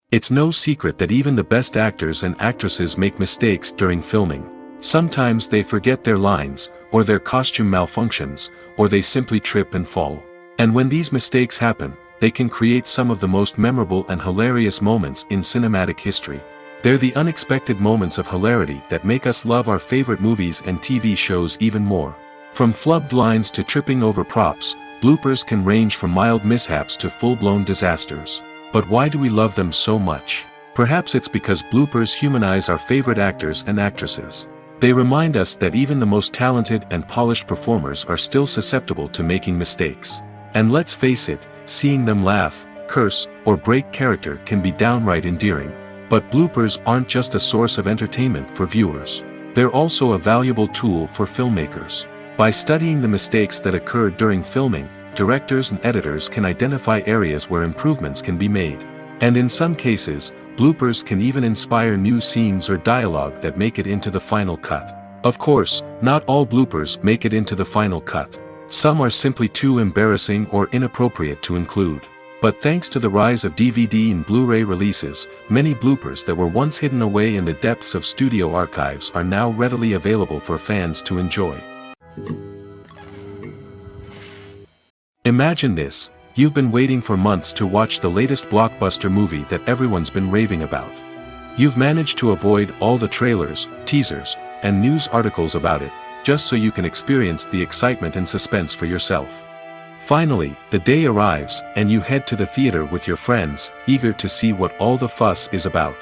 It's no secret that even the best actors and actresses make mistakes during filming. Sometimes they forget their lines, or their costume malfunctions, or they simply trip and fall. And when these mistakes happen, they can create some of the most memorable and hilarious moments in cinematic history. They're the unexpected moments of hilarity that make us love our favorite movies and TV shows even more. From flubbed lines to tripping over props, bloopers can range from mild mishaps to full-blown disasters. But why do we love them so much? Perhaps it's because bloopers humanize our favorite actors and actresses. They remind us that even the most talented and polished performers are still susceptible to making mistakes. And let's face it, seeing them laugh, curse, or break character can be downright endearing. But bloopers aren't just a source of entertainment for viewers. They're also a valuable tool for filmmakers. By studying the mistakes that occurred during filming, directors and editors can identify areas where improvements can be made. And in some cases, bloopers can even inspire new scenes or dialogue that make it into the final cut. Of course, not all bloopers make it into the final cut. Some are simply too embarrassing or inappropriate to include. But thanks to the rise of DVD and Blu-ray releases, many bloopers that were once hidden away in the depths of studio archives are now readily available for fans to enjoy. Imagine this. You've been waiting for months to watch the latest blockbuster movie that everyone's been raving about. You've managed to avoid all the trailers, teasers, and news articles about it, just so you can experience the excitement and suspense for yourself. Finally, the day arrives, and you head to the theater with your friends, eager to see what all the fuss is about.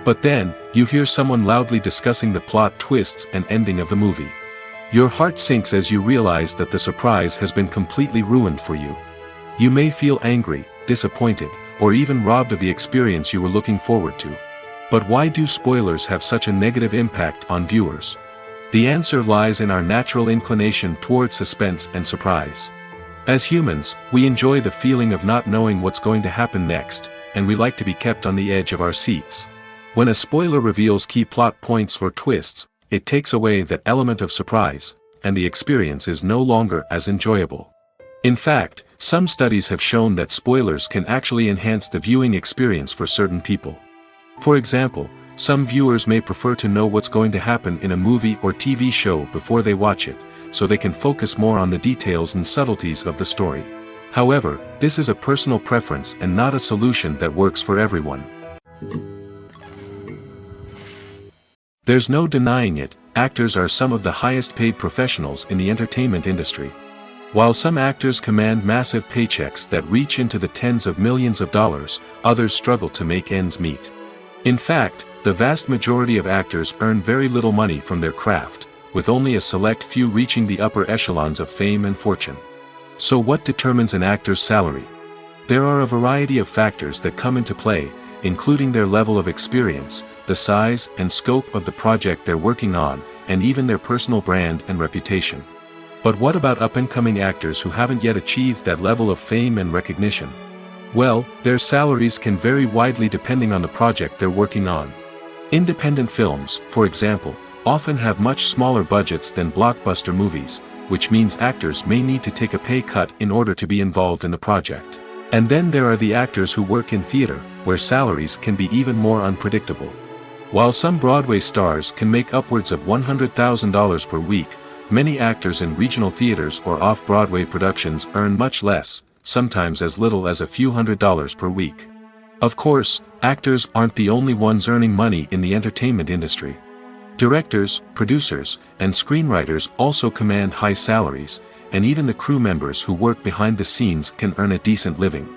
But then, you hear someone loudly discussing the plot twists and ending of the movie. Your heart sinks as you realize that the surprise has been completely ruined for you. You may feel angry, disappointed, or even robbed of the experience you were looking forward to. But why do spoilers have such a negative impact on viewers? The answer lies in our natural inclination towards suspense and surprise. As humans, we enjoy the feeling of not knowing what's going to happen next, and we like to be kept on the edge of our seats. When a spoiler reveals key plot points or twists, it takes away that element of surprise, and the experience is no longer as enjoyable. In fact, some studies have shown that spoilers can actually enhance the viewing experience for certain people. For example, some viewers may prefer to know what's going to happen in a movie or TV show before they watch it, so they can focus more on the details and subtleties of the story. However, this is a personal preference and not a solution that works for everyone. There's no denying it, actors are some of the highest paid professionals in the entertainment industry. While some actors command massive paychecks that reach into the tens of millions of dollars, others struggle to make ends meet. In fact, the vast majority of actors earn very little money from their craft, with only a select few reaching the upper echelons of fame and fortune. So what determines an actor's salary? There are a variety of factors that come into play, including their level of experience, the size and scope of the project they're working on, and even their personal brand and reputation. But what about up-and-coming actors who haven't yet achieved that level of fame and recognition? Well, their salaries can vary widely depending on the project they're working on. Independent films, for example, often have much smaller budgets than blockbuster movies, which means actors may need to take a pay cut in order to be involved in the project. And then there are the actors who work in theater, where salaries can be even more unpredictable. While some Broadway stars can make upwards of $100,000 per week, many actors in regional theaters or off-Broadway productions earn much less, sometimes as little as a few $100s per week. Of course, actors aren't the only ones earning money in the entertainment industry. Directors, producers, and screenwriters also command high salaries, and even the crew members who work behind the scenes can earn a decent living.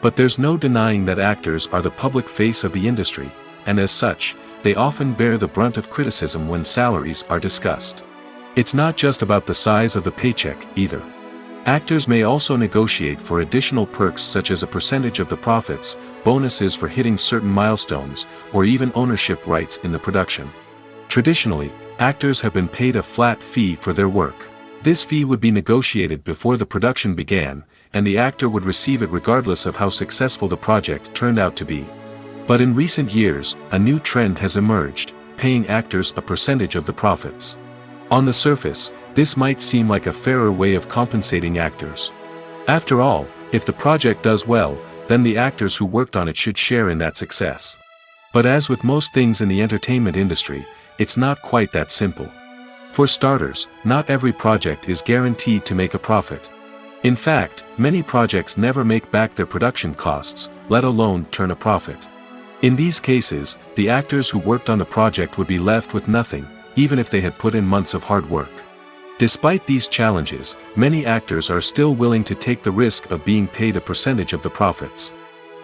But there's no denying that actors are the public face of the industry, and as such, they often bear the brunt of criticism when salaries are discussed. It's not just about the size of the paycheck, either. Actors may also negotiate for additional perks such as a percentage of the profits, bonuses for hitting certain milestones, or even ownership rights in the production. Traditionally, actors have been paid a flat fee for their work. This fee would be negotiated before the production began, and the actor would receive it regardless of how successful the project turned out to be. But in recent years, a new trend has emerged, paying actors a percentage of the profits. On the surface, this might seem like a fairer way of compensating actors. After all, if the project does well, then the actors who worked on it should share in that success. But as with most things in the entertainment industry, it's not quite that simple. For starters, not every project is guaranteed to make a profit. In fact, many projects never make back their production costs, let alone turn a profit. In these cases, the actors who worked on the project would be left with nothing, even if they had put in months of hard work. Despite these challenges, many actors are still willing to take the risk of being paid a percentage of the profits.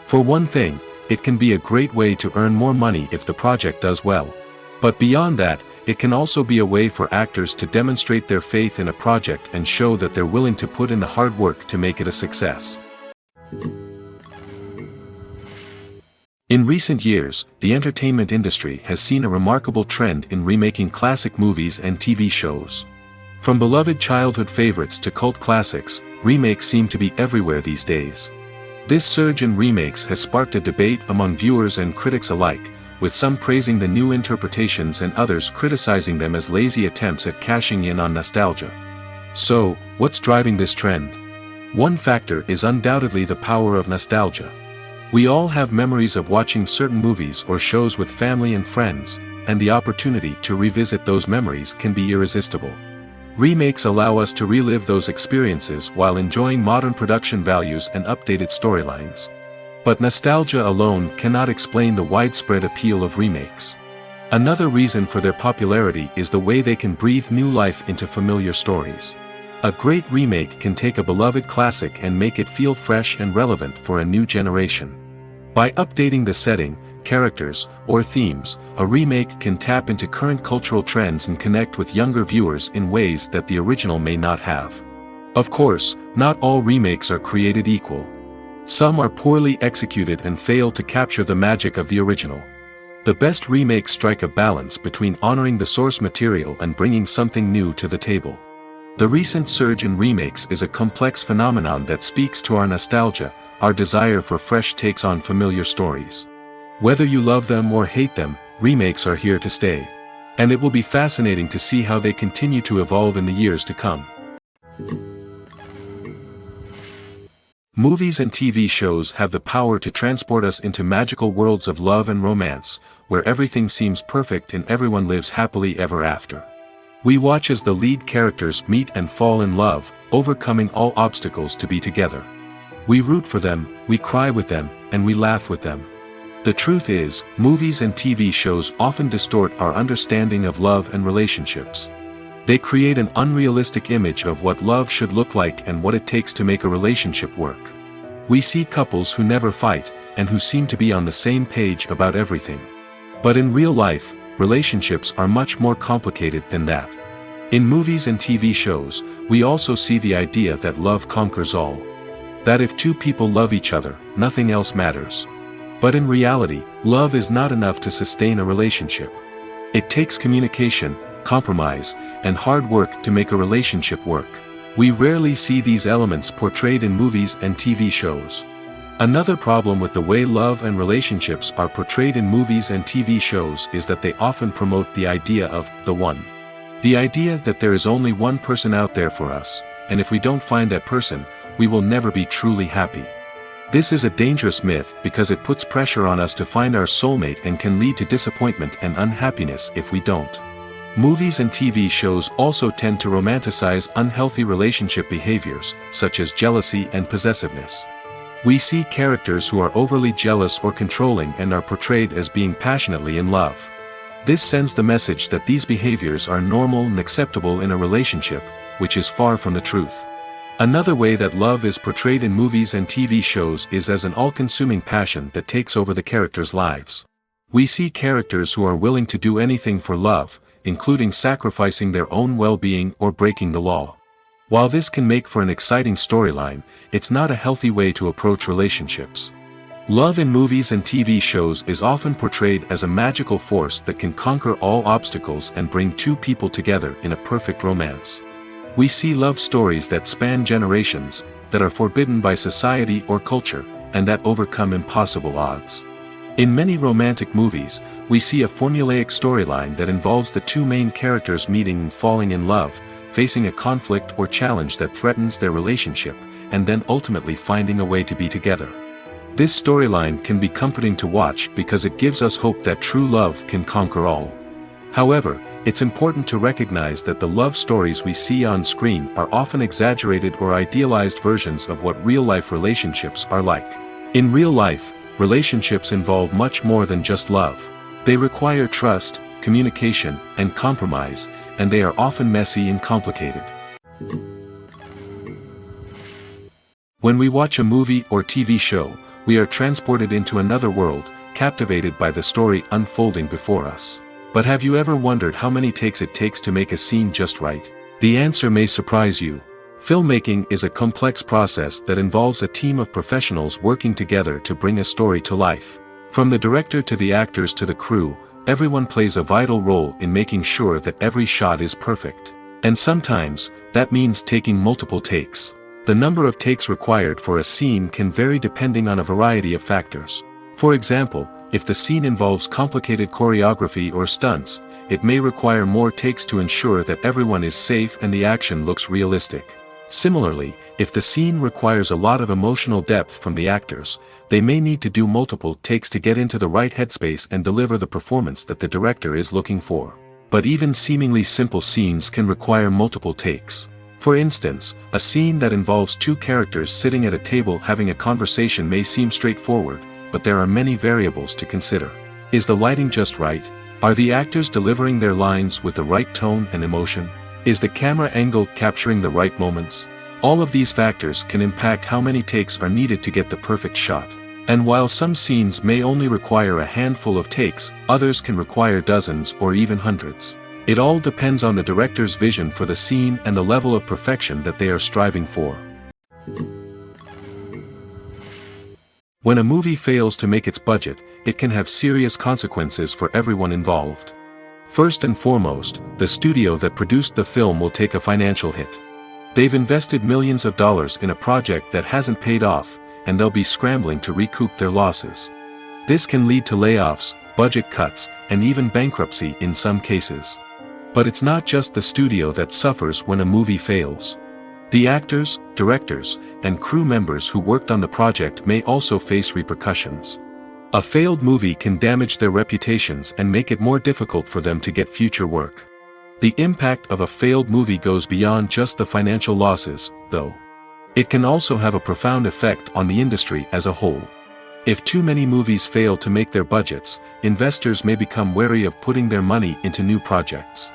For one thing, it can be a great way to earn more money if the project does well. But beyond that, it can also be a way for actors to demonstrate their faith in a project and show that they're willing to put in the hard work to make it a success. In recent years, the entertainment industry has seen a remarkable trend in remaking classic movies and TV shows. From beloved childhood favorites to cult classics, remakes seem to be everywhere these days. This surge in remakes has sparked a debate among viewers and critics alike, with some praising the new interpretations and others criticizing them as lazy attempts at cashing in on nostalgia. So, what's driving this trend? One factor is undoubtedly the power of nostalgia. We all have memories of watching certain movies or shows with family and friends, and the opportunity to revisit those memories can be irresistible. Remakes allow us to relive those experiences while enjoying modern production values and updated storylines. But nostalgia alone cannot explain the widespread appeal of remakes. Another reason for their popularity is the way they can breathe new life into familiar stories. A great remake can take a beloved classic and make it feel fresh and relevant for a new generation. By updating the setting, characters, or themes, a remake can tap into current cultural trends and connect with younger viewers in ways that the original may not have. Of course, not all remakes are created equal. Some are poorly executed and fail to capture the magic of the original. The best remakes strike a balance between honoring the source material and bringing something new to the table. The recent surge in remakes is a complex phenomenon that speaks to our nostalgia, our desire for fresh takes on familiar stories. Whether you love them or hate them, remakes are here to stay. And it will be fascinating to see how they continue to evolve in the years to come. Movies and TV shows have the power to transport us into magical worlds of love and romance, where everything seems perfect and everyone lives happily ever after. We watch as the lead characters meet and fall in love, overcoming all obstacles to be together. We root for them, we cry with them, and we laugh with them. The truth is, movies and TV shows often distort our understanding of love and relationships. They create an unrealistic image of what love should look like and what it takes to make a relationship work. We see couples who never fight, and who seem to be on the same page about everything. But in real life, relationships are much more complicated than that. In movies and TV shows, we also see the idea that love conquers all. That if two people love each other, nothing else matters. But in reality, love is not enough to sustain a relationship. It takes communication, compromise, and hard work to make a relationship work. We rarely see these elements portrayed in movies and TV shows. Another problem with the way love and relationships are portrayed in movies and TV shows is that they often promote the idea of the one. The idea that there is only one person out there for us, and if we don't find that person, we will never be truly happy. This is a dangerous myth because it puts pressure on us to find our soulmate and can lead to disappointment and unhappiness if we don't. Movies and TV shows also tend to romanticize unhealthy relationship behaviors, such as jealousy and possessiveness. We see characters who are overly jealous or controlling and are portrayed as being passionately in love. This sends the message that these behaviors are normal and acceptable in a relationship, which is far from the truth. Another way that love is portrayed in movies and TV shows is as an all-consuming passion that takes over the characters' lives. We see characters who are willing to do anything for love, including sacrificing their own well-being or breaking the law. While this can make for an exciting storyline, it's not a healthy way to approach relationships. Love in movies and TV shows is often portrayed as a magical force that can conquer all obstacles and bring two people together in a perfect romance. We see love stories that span generations, that are forbidden by society or culture, and that overcome impossible odds. In many romantic movies, we see a formulaic storyline that involves the two main characters meeting and falling in love, facing a conflict or challenge that threatens their relationship, and then ultimately finding a way to be together. This storyline can be comforting to watch because it gives us hope that true love can conquer all. However, it's important to recognize that the love stories we see on screen are often exaggerated or idealized versions of what real-life relationships are like. In real life, relationships involve much more than just love. They require trust, communication, and compromise, and they are often messy and complicated. When we watch a movie or TV show, we are transported into another world, captivated by the story unfolding before us. But have you ever wondered how many takes it takes to make a scene just right? The answer may surprise you. Filmmaking is a complex process that involves a team of professionals working together to bring a story to life. From the director to the actors to the crew, everyone plays a vital role in making sure that every shot is perfect. And sometimes, that means taking multiple takes. The number of takes required for a scene can vary depending on a variety of factors. For example, if the scene involves complicated choreography or stunts, it may require more takes to ensure that everyone is safe and the action looks realistic. Similarly, if the scene requires a lot of emotional depth from the actors, they may need to do multiple takes to get into the right headspace and deliver the performance that the director is looking for. But even seemingly simple scenes can require multiple takes. For instance, a scene that involves two characters sitting at a table having a conversation may seem straightforward, but there are many variables to consider. Is the lighting just right? Are the actors delivering their lines with the right tone and emotion? Is the camera angle capturing the right moments? All of these factors can impact how many takes are needed to get the perfect shot. And while some scenes may only require a handful of takes, others can require dozens or even hundreds. It all depends on the director's vision for the scene and the level of perfection that they are striving for. When a movie fails to make its budget, it can have serious consequences for everyone involved. First and foremost, the studio that produced the film will take a financial hit. They've invested millions of dollars in a project that hasn't paid off, and they'll be scrambling to recoup their losses. This can lead to layoffs, budget cuts, and even bankruptcy in some cases. But it's not just the studio that suffers when a movie fails. The actors, directors, and crew members who worked on the project may also face repercussions. A failed movie can damage their reputations and make it more difficult for them to get future work. The impact of a failed movie goes beyond just the financial losses, though. It can also have a profound effect on the industry as a whole. If too many movies fail to make their budgets, investors may become wary of putting their money into new projects.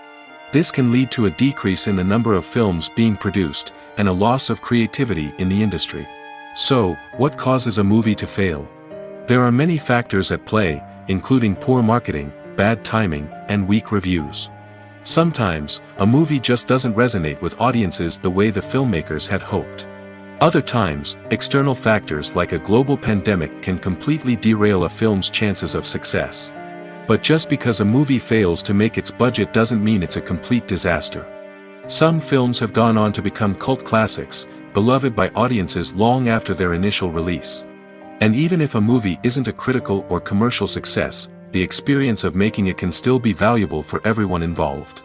This can lead to a decrease in the number of films being produced, and a loss of creativity in the industry. So, what causes a movie to fail? There are many factors at play, including poor marketing, bad timing, and weak reviews. Sometimes, a movie just doesn't resonate with audiences the way the filmmakers had hoped. Other times, external factors like a global pandemic can completely derail a film's chances of success. But just because a movie fails to make its budget doesn't mean it's a complete disaster. Some films have gone on to become cult classics, beloved by audiences long after their initial release. And even if a movie isn't a critical or commercial success, the experience of making it can still be valuable for everyone involved.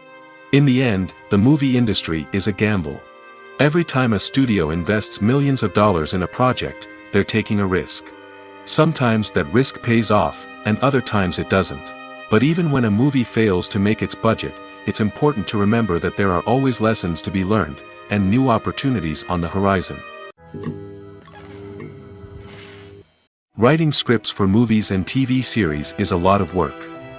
In the end, the movie industry is a gamble. Every time a studio invests millions of dollars in a project, they're taking a risk. Sometimes that risk pays off, and other times it doesn't. But even when a movie fails to make its budget, it's important to remember that there are always lessons to be learned, and new opportunities on the horizon. Writing scripts for movies and TV series is a lot of work.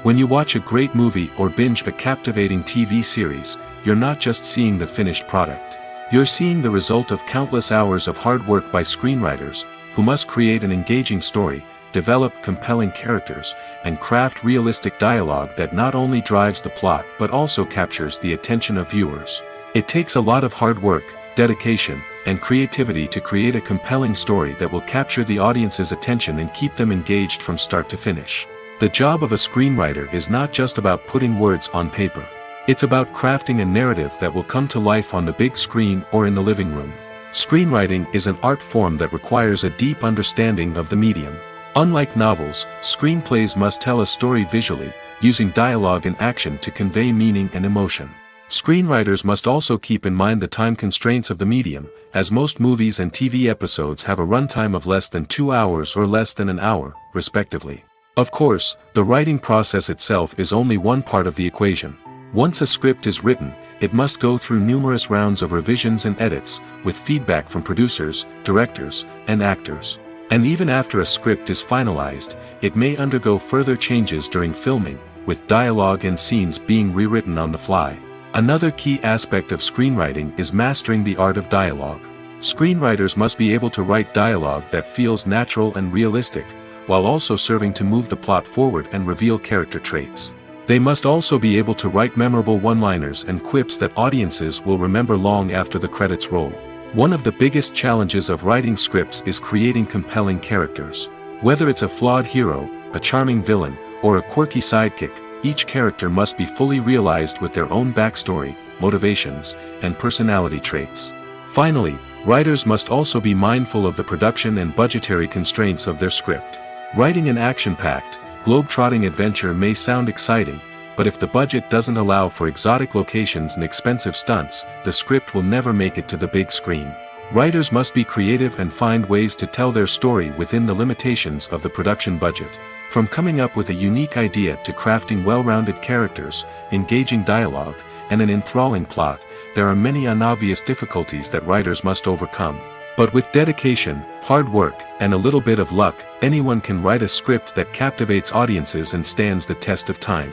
When you watch a great movie or binge a captivating TV series, you're not just seeing the finished product. You're seeing the result of countless hours of hard work by screenwriters, who must create an engaging story, develop compelling characters, and craft realistic dialogue that not only drives the plot but also captures the attention of viewers. It takes a lot of hard work, dedication, and creativity to create a compelling story that will capture the audience's attention and keep them engaged from start to finish. The job of a screenwriter is not just about putting words on paper. It's about crafting a narrative that will come to life on the big screen or in the living room. Screenwriting is an art form that requires a deep understanding of the medium. Unlike novels, screenplays must tell a story visually, using dialogue and action to convey meaning and emotion. Screenwriters must also keep in mind the time constraints of the medium, as most movies and TV episodes have a runtime of less than 2 hours or less than an hour, respectively. Of course, the writing process itself is only one part of the equation. Once a script is written, it must go through numerous rounds of revisions and edits, with feedback from producers, directors, and actors. And even after a script is finalized, it may undergo further changes during filming, with dialogue and scenes being rewritten on the fly. Another key aspect of screenwriting is mastering the art of dialogue. Screenwriters must be able to write dialogue that feels natural and realistic, while also serving to move the plot forward and reveal character traits. They must also be able to write memorable one-liners and quips that audiences will remember long after the credits roll. One of the biggest challenges of writing scripts is creating compelling characters. Whether it's a flawed hero, a charming villain, or a quirky sidekick, each character must be fully realized with their own backstory, motivations, and personality traits. Finally, writers must also be mindful of the production and budgetary constraints of their script. Writing an action-packed, globe-trotting adventure may sound exciting, but if the budget doesn't allow for exotic locations and expensive stunts, the script will never make it to the big screen. Writers must be creative and find ways to tell their story within the limitations of the production budget. From coming up with a unique idea to crafting well-rounded characters, engaging dialogue, and an enthralling plot, there are many unobvious difficulties that writers must overcome. But with dedication, hard work, and a little bit of luck, anyone can write a script that captivates audiences and stands the test of time.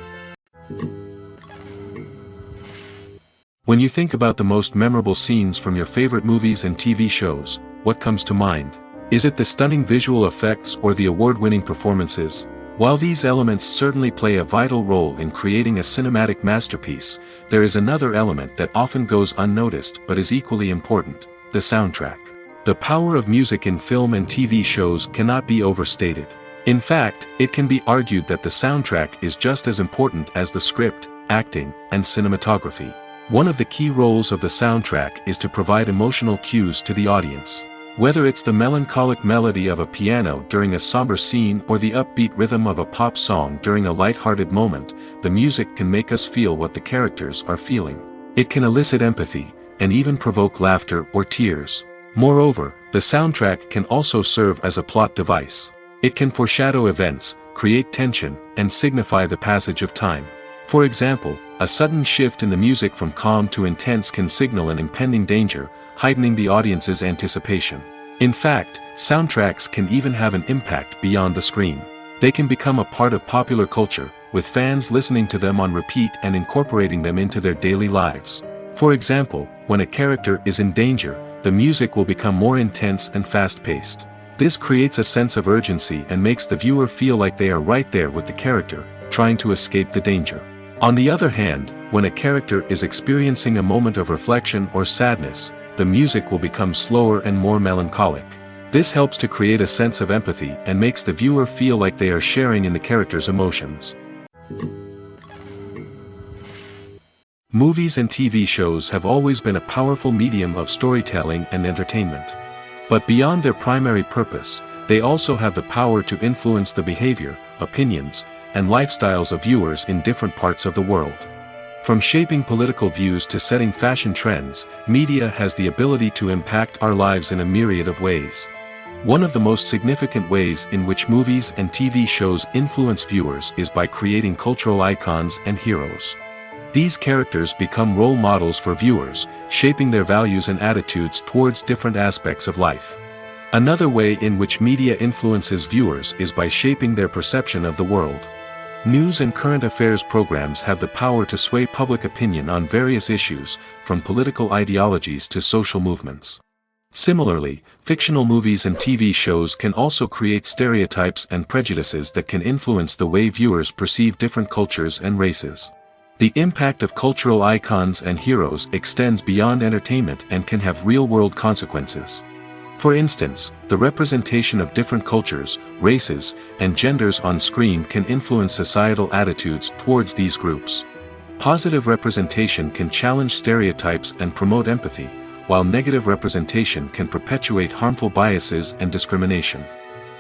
When you think about the most memorable scenes from your favorite movies and TV shows, what comes to mind? Is it the stunning visual effects or the award-winning performances? While these elements certainly play a vital role in creating a cinematic masterpiece, there is another element that often goes unnoticed but is equally important: the soundtrack. The power of music in film and TV shows cannot be overstated. In fact, it can be argued that the soundtrack is just as important as the script, acting, and cinematography. One of the key roles of the soundtrack is to provide emotional cues to the audience. Whether it's the melancholic melody of a piano during a somber scene or the upbeat rhythm of a pop song during a light-hearted moment, the music can make us feel what the characters are feeling. It can elicit empathy, and even provoke laughter or tears. Moreover, the soundtrack can also serve as a plot device. It can foreshadow events, create tension, and signify the passage of time. For example, a sudden shift in the music from calm to intense can signal an impending danger, heightening the audience's anticipation. In fact, soundtracks can even have an impact beyond the screen. They can become a part of popular culture, with fans listening to them on repeat and incorporating them into their daily lives. For example, when a character is in danger, the music will become more intense and fast-paced. This creates a sense of urgency and makes the viewer feel like they are right there with the character, trying to escape the danger. On the other hand, when a character is experiencing a moment of reflection or sadness, the music will become slower and more melancholic. This helps to create a sense of empathy and makes the viewer feel like they are sharing in the character's emotions. Movies and TV shows have always been a powerful medium of storytelling and entertainment. But beyond their primary purpose, they also have the power to influence the behavior, opinions, and lifestyles of viewers in different parts of the world. From shaping political views to setting fashion trends, media has the ability to impact our lives in a myriad of ways. One of the most significant ways in which movies and TV shows influence viewers is by creating cultural icons and heroes. These characters become role models for viewers, shaping their values and attitudes towards different aspects of life. Another way in which media influences viewers is by shaping their perception of the world. News and current affairs programs have the power to sway public opinion on various issues, from political ideologies to social movements. Similarly, fictional movies and TV shows can also create stereotypes and prejudices that can influence the way viewers perceive different cultures and races. The impact of cultural icons and heroes extends beyond entertainment and can have real-world consequences. For instance, the representation of different cultures, races, and genders on screen can influence societal attitudes towards these groups. Positive representation can challenge stereotypes and promote empathy, while negative representation can perpetuate harmful biases and discrimination.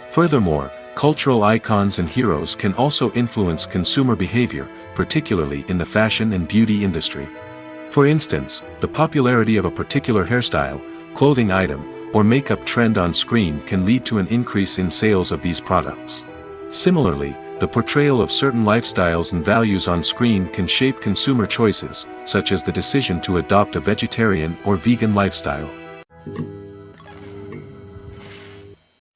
Furthermore, cultural icons and heroes can also influence consumer behavior, particularly in the fashion and beauty industry. For instance, the popularity of a particular hairstyle, clothing item, or makeup trend on screen can lead to an increase in sales of these products. Similarly, the portrayal of certain lifestyles and values on screen can shape consumer choices, such as the decision to adopt a vegetarian or vegan lifestyle.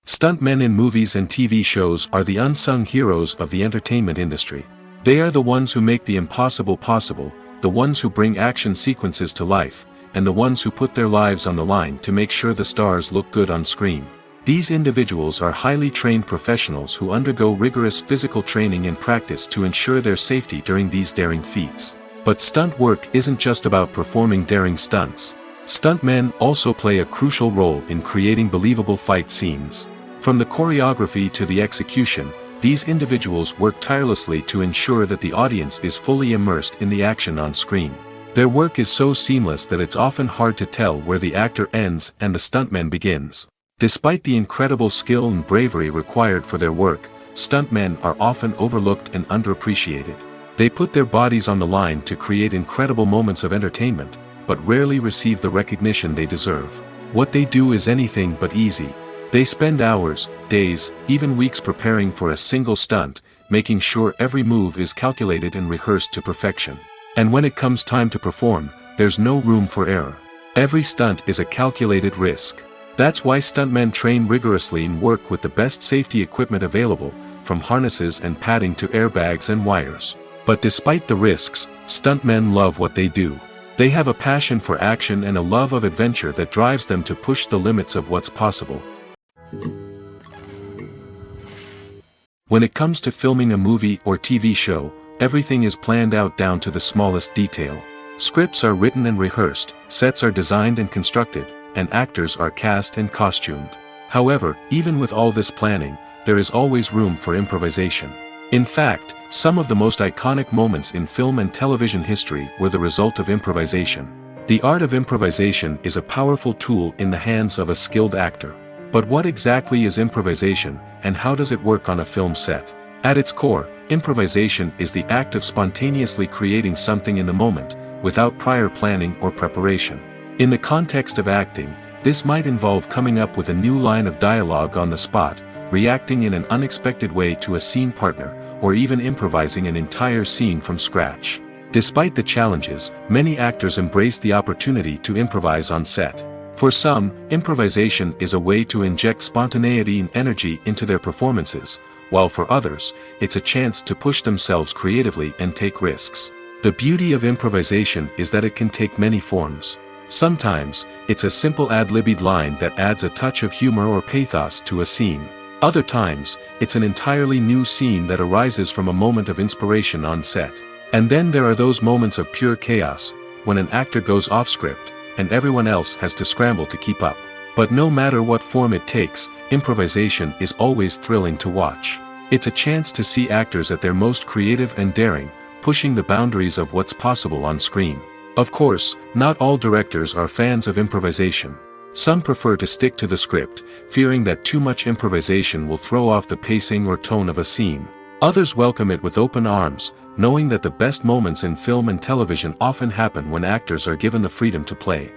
Stuntmen in movies and TV shows are the unsung heroes of the entertainment industry. They are the ones who make the impossible possible, the ones who bring action sequences to life, and the ones who put their lives on the line to make sure the stars look good on screen. These individuals are highly trained professionals who undergo rigorous physical training and practice to ensure their safety during these daring feats. But stunt work isn't just about performing daring stunts. Stuntmen also play a crucial role in creating believable fight scenes. From the choreography to the execution, these individuals work tirelessly to ensure that the audience is fully immersed in the action on screen. Their work is so seamless that it's often hard to tell where the actor ends and the stuntman begins. Despite the incredible skill and bravery required for their work, stuntmen are often overlooked and underappreciated. They put their bodies on the line to create incredible moments of entertainment, but rarely receive the recognition they deserve. What they do is anything but easy. They spend hours, days, even weeks preparing for a single stunt, making sure every move is calculated and rehearsed to perfection. And when it comes time to perform, there's no room for error. Every stunt is a calculated risk. That's why stuntmen train rigorously and work with the best safety equipment available, from harnesses and padding to airbags and wires. But despite the risks, stuntmen love what they do. They have a passion for action and a love of adventure that drives them to push the limits of what's possible. When it comes to filming a movie or TV show, everything is planned out down to the smallest detail. Scripts are written and rehearsed, sets are designed and constructed, and actors are cast and costumed. However, even with all this planning, there is always room for improvisation. In fact, some of the most iconic moments in film and television history were the result of improvisation. The art of improvisation is a powerful tool in the hands of a skilled actor. But what exactly is improvisation, and how does it work on a film set? At its core, improvisation is the act of spontaneously creating something in the moment, without prior planning or preparation. In the context of acting, this might involve coming up with a new line of dialogue on the spot, reacting in an unexpected way to a scene partner, or even improvising an entire scene from scratch. Despite the challenges, many actors embrace the opportunity to improvise on set. For some, improvisation is a way to inject spontaneity and energy into their performances, while for others, it's a chance to push themselves creatively and take risks. The beauty of improvisation is that it can take many forms. Sometimes, it's a simple ad-libbed line that adds a touch of humor or pathos to a scene. Other times, it's an entirely new scene that arises from a moment of inspiration on set. And then there are those moments of pure chaos, when an actor goes off script, and everyone else has to scramble to keep up. But no matter what form it takes, improvisation is always thrilling to watch. It's a chance to see actors at their most creative and daring, pushing the boundaries of what's possible on screen. Of course, not all directors are fans of improvisation. Some prefer to stick to the script, fearing that too much improvisation will throw off the pacing or tone of a scene. Others welcome it with open arms, knowing that the best moments in film and television often happen when actors are given the freedom to play.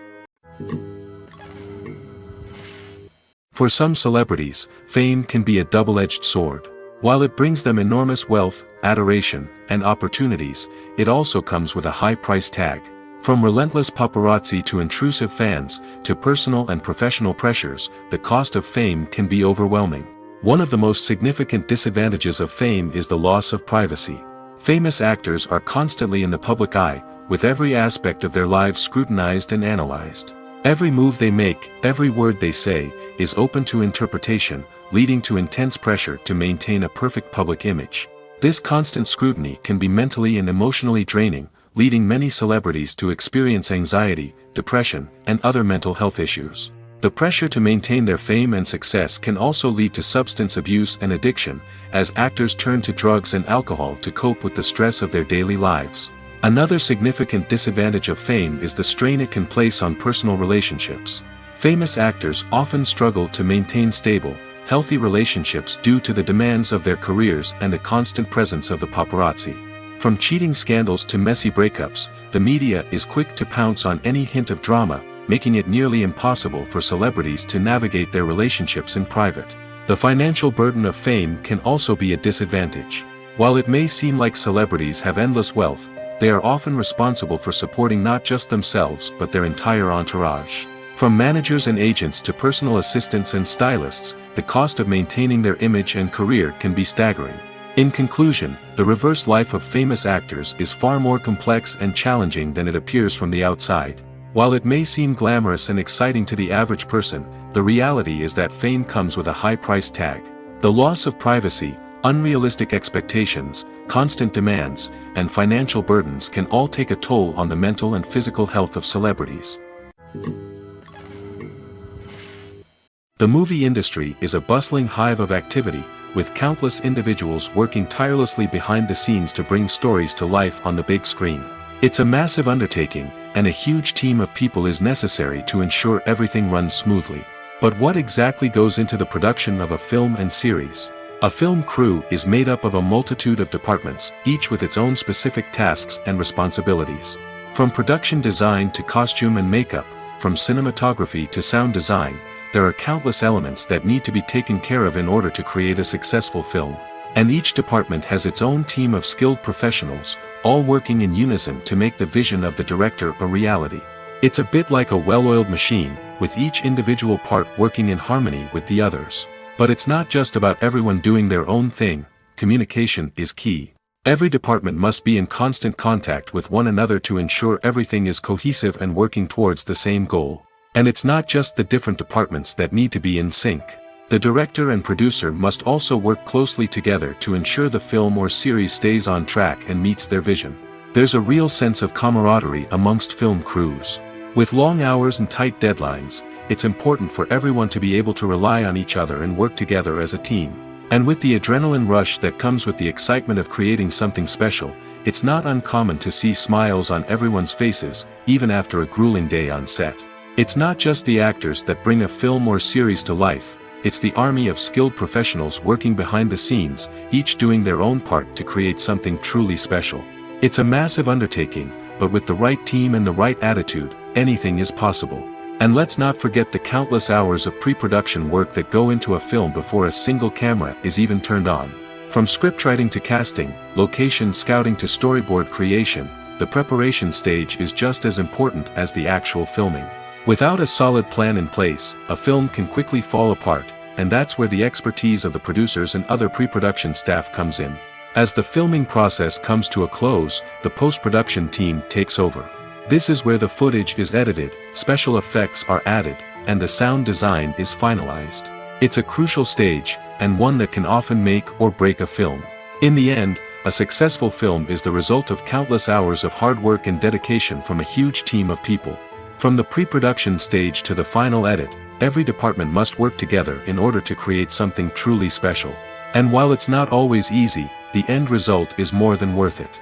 For some celebrities, fame can be a double-edged sword. While it brings them enormous wealth, adoration, and opportunities, it also comes with a high price tag. From relentless paparazzi to intrusive fans, to personal and professional pressures, the cost of fame can be overwhelming. One of the most significant disadvantages of fame is the loss of privacy. Famous actors are constantly in the public eye, with every aspect of their lives scrutinized and analyzed. Every move they make, every word they say, is open to interpretation, leading to intense pressure to maintain a perfect public image. This constant scrutiny can be mentally and emotionally draining, leading many celebrities to experience anxiety, depression, and other mental health issues. The pressure to maintain their fame and success can also lead to substance abuse and addiction, as actors turn to drugs and alcohol to cope with the stress of their daily lives. Another significant disadvantage of fame is the strain it can place on personal relationships. Famous actors often struggle to maintain stable, healthy relationships due to the demands of their careers and the constant presence of the paparazzi. From cheating scandals to messy breakups, the media is quick to pounce on any hint of drama, making it nearly impossible for celebrities to navigate their relationships in private. The financial burden of fame can also be a disadvantage. While it may seem like celebrities have endless wealth, they are often responsible for supporting not just themselves but their entire entourage. From managers and agents to personal assistants and stylists, the cost of maintaining their image and career can be staggering. In conclusion, the reverse life of famous actors is far more complex and challenging than it appears from the outside. While it may seem glamorous and exciting to the average person, the reality is that fame comes with a high price tag. The loss of privacy, unrealistic expectations, constant demands, and financial burdens can all take a toll on the mental and physical health of celebrities. The movie industry is a bustling hive of activity, with countless individuals working tirelessly behind the scenes to bring stories to life on the big screen. It's a massive undertaking, and a huge team of people is necessary to ensure everything runs smoothly. But what exactly goes into the production of a film and series? A film crew is made up of a multitude of departments, each with its own specific tasks and responsibilities. From production design to costume and makeup, from cinematography to sound design, there are countless elements that need to be taken care of in order to create a successful film. And each department has its own team of skilled professionals, all working in unison to make the vision of the director a reality. It's a bit like a well-oiled machine, with each individual part working in harmony with the others. But it's not just about everyone doing their own thing. Communication is key. Every department must be in constant contact with one another to ensure everything is cohesive and working towards the same goal. And it's not just the different departments that need to be in sync. The director and producer must also work closely together to ensure the film or series stays on track and meets their vision. There's a real sense of camaraderie amongst film crews. With long hours and tight deadlines, it's important for everyone to be able to rely on each other and work together as a team. And with the adrenaline rush that comes with the excitement of creating something special, it's not uncommon to see smiles on everyone's faces, even after a grueling day on set. It's not just the actors that bring a film or series to life. It's the army of skilled professionals working behind the scenes, each doing their own part to create something truly special. It's a massive undertaking, but with the right team and the right attitude, anything is possible. And let's not forget the countless hours of pre-production work that go into a film before a single camera is even turned on. From scriptwriting to casting, location scouting to storyboard creation, the preparation stage is just as important as the actual filming. Without a solid plan in place, a film can quickly fall apart, and that's where the expertise of the producers and other pre-production staff comes in. As the filming process comes to a close, the post-production team takes over. This is where the footage is edited, special effects are added, and the sound design is finalized. It's a crucial stage, and one that can often make or break a film. In the end, a successful film is the result of countless hours of hard work and dedication from a huge team of people. From the pre-production stage to the final edit, every department must work together in order to create something truly special. And while it's not always easy, the end result is more than worth it.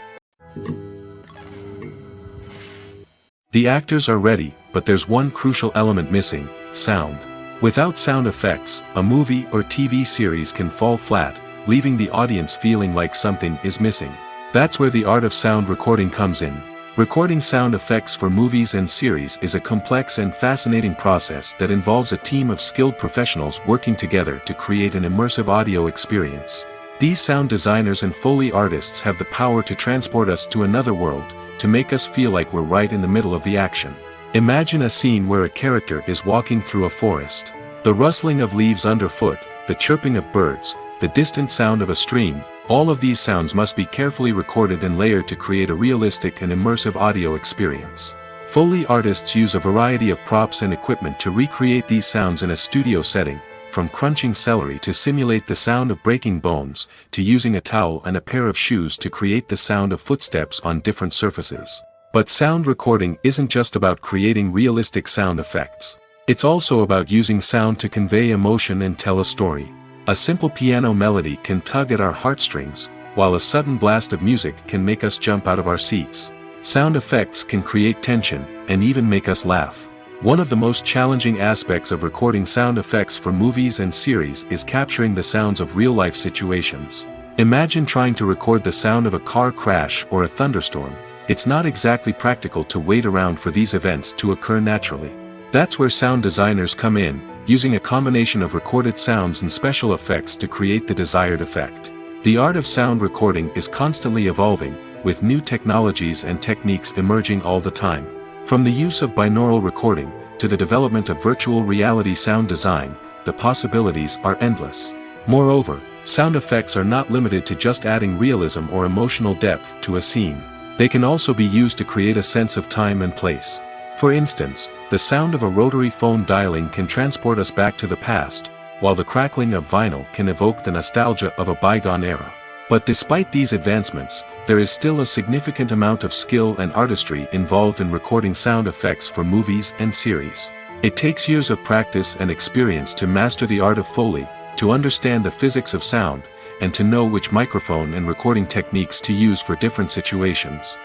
The actors are ready, but there's one crucial element missing: sound. Without sound effects, a movie or TV series can fall flat, leaving the audience feeling like something is missing. That's where the art of sound recording comes in. Recording sound effects for movies and series is a complex and fascinating process that involves a team of skilled professionals working together to create an immersive audio experience. These sound designers and Foley artists have the power to transport us to another world, to make us feel like we're right in the middle of the action. Imagine a scene where a character is walking through a forest. The rustling of leaves underfoot, the chirping of birds, the distant sound of a stream. All of these sounds must be carefully recorded and layered to create a realistic and immersive audio experience. Foley artists use a variety of props and equipment to recreate these sounds in a studio setting, from crunching celery to simulate the sound of breaking bones, to using a towel and a pair of shoes to create the sound of footsteps on different surfaces. But sound recording isn't just about creating realistic sound effects. It's also about using sound to convey emotion and tell a story. A simple piano melody can tug at our heartstrings, while a sudden blast of music can make us jump out of our seats. Sound effects can create tension, and even make us laugh. One of the most challenging aspects of recording sound effects for movies and series is capturing the sounds of real-life situations. Imagine trying to record the sound of a car crash or a thunderstorm. It's not exactly practical to wait around for these events to occur naturally. That's where sound designers come in, using a combination of recorded sounds and special effects to create the desired effect. The art of sound recording is constantly evolving, with new technologies and techniques emerging all the time. From the use of binaural recording, to the development of virtual reality sound design, the possibilities are endless. Moreover, sound effects are not limited to just adding realism or emotional depth to a scene. They can also be used to create a sense of time and place. For instance, the sound of a rotary phone dialing can transport us back to the past, while the crackling of vinyl can evoke the nostalgia of a bygone era. But despite these advancements, there is still a significant amount of skill and artistry involved in recording sound effects for movies and series. It takes years of practice and experience to master the art of Foley, to understand the physics of sound, and to know which microphone and recording techniques to use for different situations.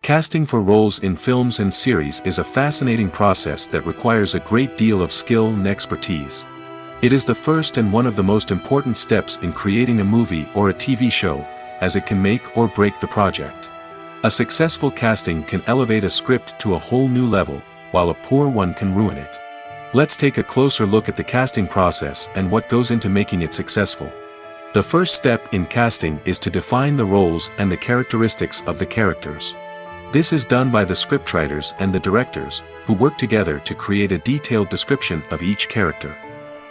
Casting for roles in films and series is a fascinating process that requires a great deal of skill and expertise. It is the first and one of the most important steps in creating a movie or a TV show, as it can make or break the project. A successful casting can elevate a script to a whole new level, while a poor one can ruin it. Let's take a closer look at the casting process and what goes into making it successful. The first step in casting is to define the roles and the characteristics of the characters. This is done by the scriptwriters and the directors, who work together to create a detailed description of each character.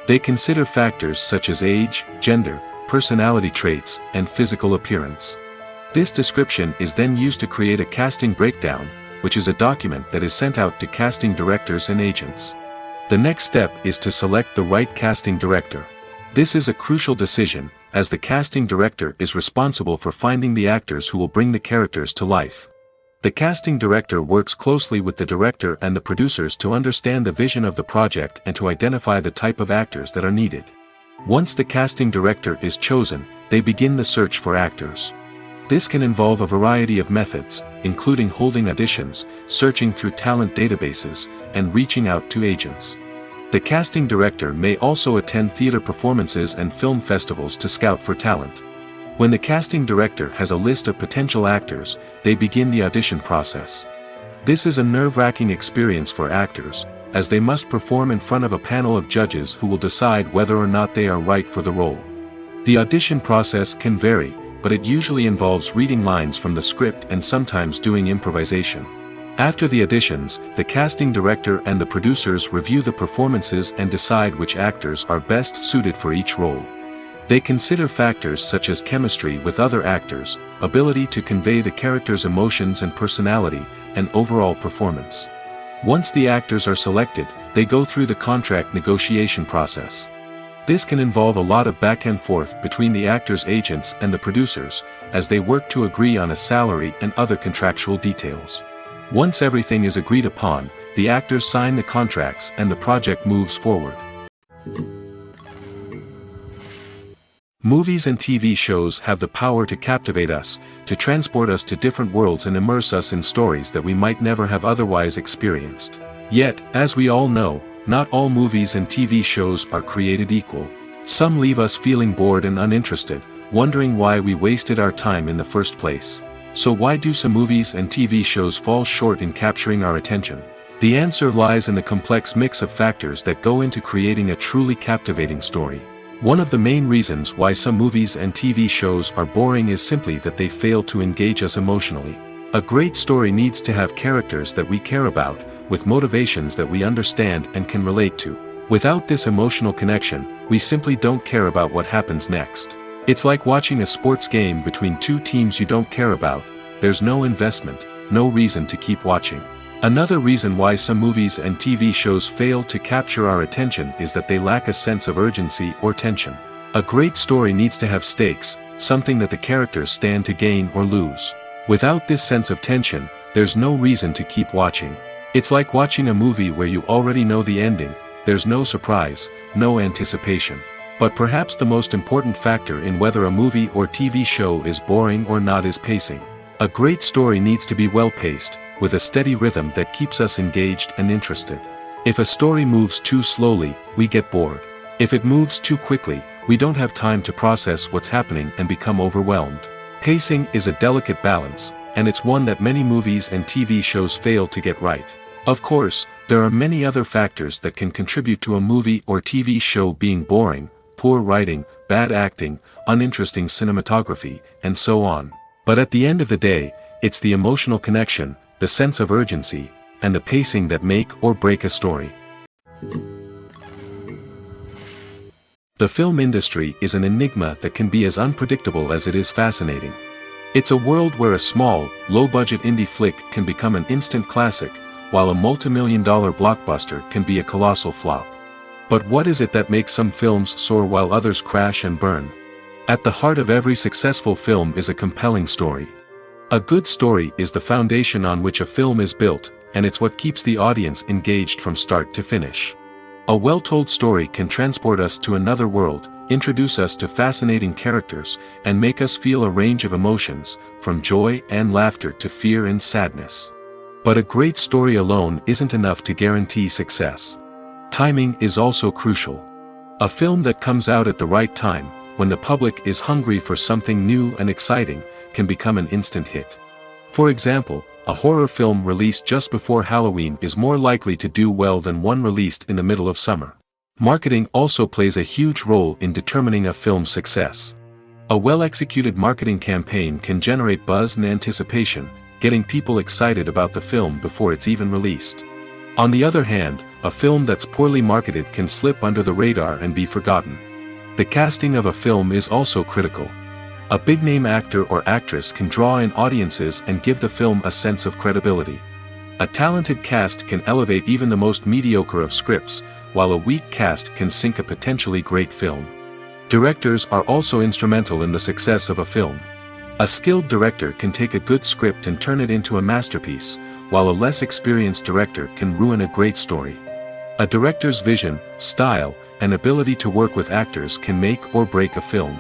They consider factors such as age, gender, personality traits, and physical appearance. This description is then used to create a casting breakdown, which is a document that is sent out to casting directors and agents. The next step is to select the right casting director. This is a crucial decision, as the casting director is responsible for finding the actors who will bring the characters to life. The casting director works closely with the director and the producers to understand the vision of the project and to identify the type of actors that are needed. Once the casting director is chosen, they begin the search for actors. This can involve a variety of methods, including holding auditions, searching through talent databases, and reaching out to agents. The casting director may also attend theater performances and film festivals to scout for talent. When the casting director has a list of potential actors, they begin the audition process. This is a nerve-wracking experience for actors, as they must perform in front of a panel of judges who will decide whether or not they are right for the role. The audition process can vary, but it usually involves reading lines from the script and sometimes doing improvisation. After the auditions, the casting director and the producers review the performances and decide which actors are best suited for each role. They consider factors such as chemistry with other actors, ability to convey the character's emotions and personality, and overall performance. Once the actors are selected, they go through the contract negotiation process. This can involve a lot of back and forth between the actors' agents and the producers, as they work to agree on a salary and other contractual details. Once everything is agreed upon, the actors sign the contracts and the project moves forward. Movies and TV shows have the power to captivate us, to transport us to different worlds and immerse us in stories that we might never have otherwise experienced. Yet, as we all know, not all movies and TV shows are created equal. Some leave us feeling bored and uninterested, wondering why we wasted our time in the first place. So why do some movies and TV shows fall short in capturing our attention? The answer lies in the complex mix of factors that go into creating a truly captivating story. One of the main reasons why some movies and TV shows are boring is simply that they fail to engage us emotionally. A great story needs to have characters that we care about, with motivations that we understand and can relate to. Without this emotional connection, we simply don't care about what happens next. It's like watching a sports game between two teams you don't care about. There's no investment, no reason to keep watching. Another reason why some movies and TV shows fail to capture our attention is that they lack a sense of urgency or tension. A great story needs to have stakes, something that the characters stand to gain or lose. Without this sense of tension, there's no reason to keep watching. It's like watching a movie where you already know the ending. There's no surprise, no anticipation. But perhaps the most important factor in whether a movie or TV show is boring or not is pacing. A great story needs to be well-paced, with a steady rhythm that keeps us engaged and interested. If a story moves too slowly, we get bored. If it moves too quickly, we don't have time to process what's happening and become overwhelmed. Pacing is a delicate balance, and it's one that many movies and TV shows fail to get right. Of course, there are many other factors that can contribute to a movie or TV show being boring: poor writing, bad acting, uninteresting cinematography, and so on. But at the end of the day, it's the emotional connection, the sense of urgency, and the pacing that make or break a story. The film industry is an enigma that can be as unpredictable as it is fascinating. It's a world where a small, low-budget indie flick can become an instant classic, while a multi-million-dollar blockbuster can be a colossal flop. But what is it that makes some films soar while others crash and burn? At the heart of every successful film is a compelling story. A good story is the foundation on which a film is built, and it's what keeps the audience engaged from start to finish. A well-told story can transport us to another world, introduce us to fascinating characters, and make us feel a range of emotions, from joy and laughter to fear and sadness. But a great story alone isn't enough to guarantee success. Timing is also crucial. A film that comes out at the right time, when the public is hungry for something new and exciting, can become an instant hit. For example, a horror film released just before Halloween is more likely to do well than one released in the middle of summer. Marketing also plays a huge role in determining a film's success. A well-executed marketing campaign can generate buzz and anticipation, getting people excited about the film before it's even released. On the other hand, a film that's poorly marketed can slip under the radar and be forgotten. The casting of a film is also critical. A big-name actor or actress can draw in audiences and give the film a sense of credibility. A talented cast can elevate even the most mediocre of scripts, while a weak cast can sink a potentially great film. Directors are also instrumental in the success of a film. A skilled director can take a good script and turn it into a masterpiece, while a less experienced director can ruin a great story. A director's vision, style, and ability to work with actors can make or break a film.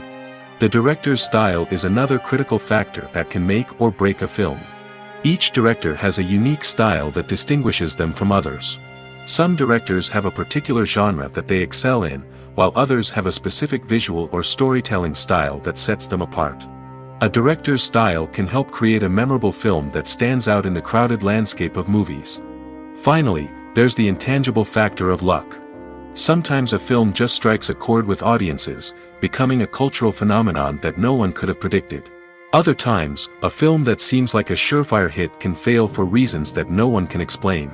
The director's style is another critical factor that can make or break a film. Each director has a unique style that distinguishes them from others. Some directors have a particular genre that they excel in, while others have a specific visual or storytelling style that sets them apart. A director's style can help create a memorable film that stands out in the crowded landscape of movies. Finally, there's the intangible factor of luck. Sometimes a film just strikes a chord with audiences, becoming a cultural phenomenon that no one could have predicted. Other times, a film that seems like a surefire hit can fail for reasons that no one can explain.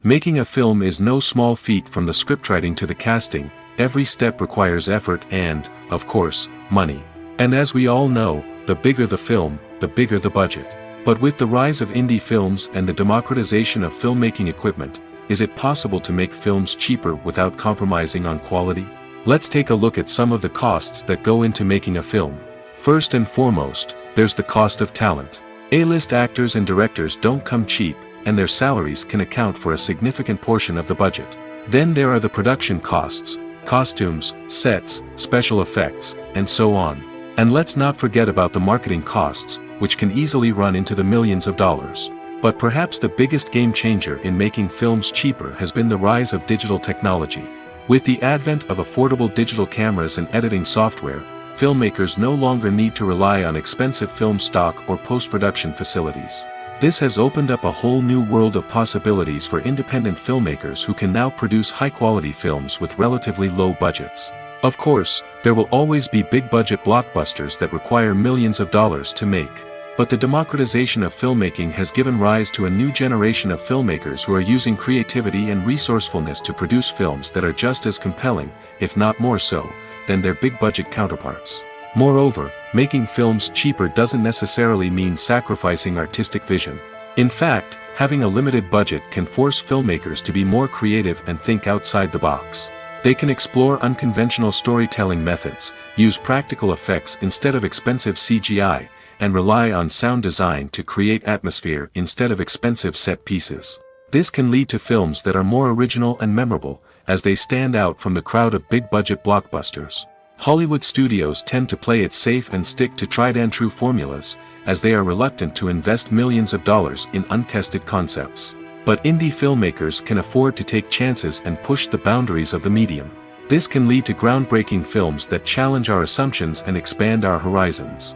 Making a film is no small feat. From the scriptwriting to the casting, every step requires effort and, of course, money. And as we all know, the bigger the film, the bigger the budget. But with the rise of indie films and the democratization of filmmaking equipment, is it possible to make films cheaper without compromising on quality? Let's take a look at some of the costs that go into making a film. First and foremost, there's the cost of talent. A-list actors and directors don't come cheap, and their salaries can account for a significant portion of the budget. Then there are the production costs, costumes, sets, special effects, and so on. And let's not forget about the marketing costs, which can easily run into the millions of dollars. But perhaps the biggest game changer in making films cheaper has been the rise of digital technology. With the advent of affordable digital cameras and editing software, filmmakers no longer need to rely on expensive film stock or post-production facilities. This has opened up a whole new world of possibilities for independent filmmakers who can now produce high-quality films with relatively low budgets. Of course, there will always be big-budget blockbusters that require millions of dollars to make. But the democratization of filmmaking has given rise to a new generation of filmmakers who are using creativity and resourcefulness to produce films that are just as compelling, if not more so, than their big-budget counterparts. Moreover, making films cheaper doesn't necessarily mean sacrificing artistic vision. In fact, having a limited budget can force filmmakers to be more creative and think outside the box. They can explore unconventional storytelling methods, use practical effects instead of expensive CGI, and rely on sound design to create atmosphere instead of expensive set pieces. This can lead to films that are more original and memorable, as they stand out from the crowd of big-budget blockbusters. Hollywood studios tend to play it safe and stick to tried-and-true formulas, as they are reluctant to invest millions of dollars in untested concepts. But indie filmmakers can afford to take chances and push the boundaries of the medium. This can lead to groundbreaking films that challenge our assumptions and expand our horizons.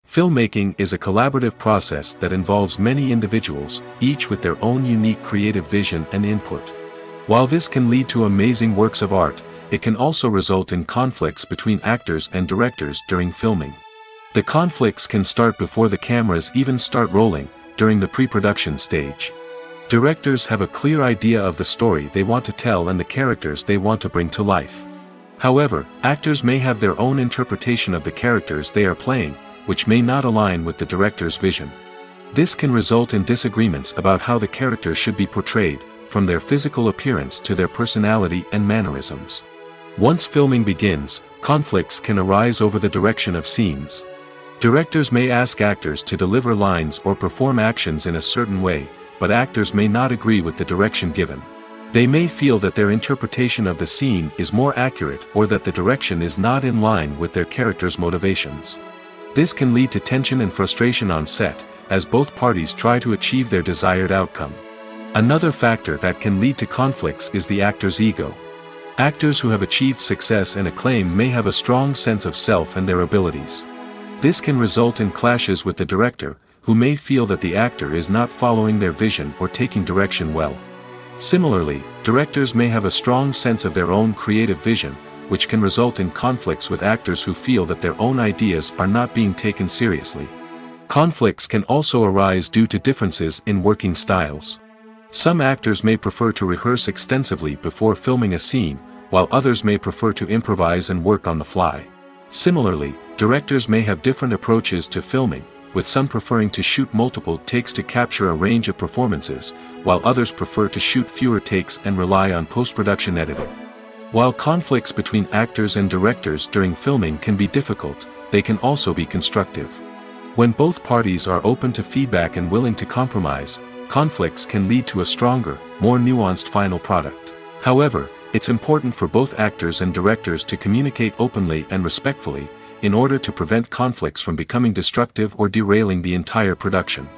Filmmaking is a collaborative process that involves many individuals, each with their own unique creative vision and input. While this can lead to amazing works of art, it can also result in conflicts between actors and directors during filming. The conflicts can start before the cameras even start rolling, during the pre-production stage. Directors have a clear idea of the story they want to tell and the characters they want to bring to life. However, actors may have their own interpretation of the characters they are playing, which may not align with the director's vision. This can result in disagreements about how the characters should be portrayed, from their physical appearance to their personality and mannerisms. Once filming begins, conflicts can arise over the direction of scenes. Directors may ask actors to deliver lines or perform actions in a certain way, but actors may not agree with the direction given. They may feel that their interpretation of the scene is more accurate or that the direction is not in line with their character's motivations. This can lead to tension and frustration on set, as both parties try to achieve their desired outcome. Another factor that can lead to conflicts is the actor's ego. Actors who have achieved success and acclaim may have a strong sense of self and their abilities. This can result in clashes with the director, who may feel that the actor is not following their vision or taking direction well. Similarly, directors may have a strong sense of their own creative vision, which can result in conflicts with actors who feel that their own ideas are not being taken seriously. Conflicts can also arise due to differences in working styles. Some actors may prefer to rehearse extensively before filming a scene, while others may prefer to improvise and work on the fly. Similarly, directors may have different approaches to filming, with some preferring to shoot multiple takes to capture a range of performances, while others prefer to shoot fewer takes and rely on post-production editing. While conflicts between actors and directors during filming can be difficult, they can also be constructive. When both parties are open to feedback and willing to compromise, conflicts can lead to a stronger, more nuanced final product. However, it's important for both actors and directors to communicate openly and respectfully, in order to prevent conflicts from becoming destructive or derailing the entire production.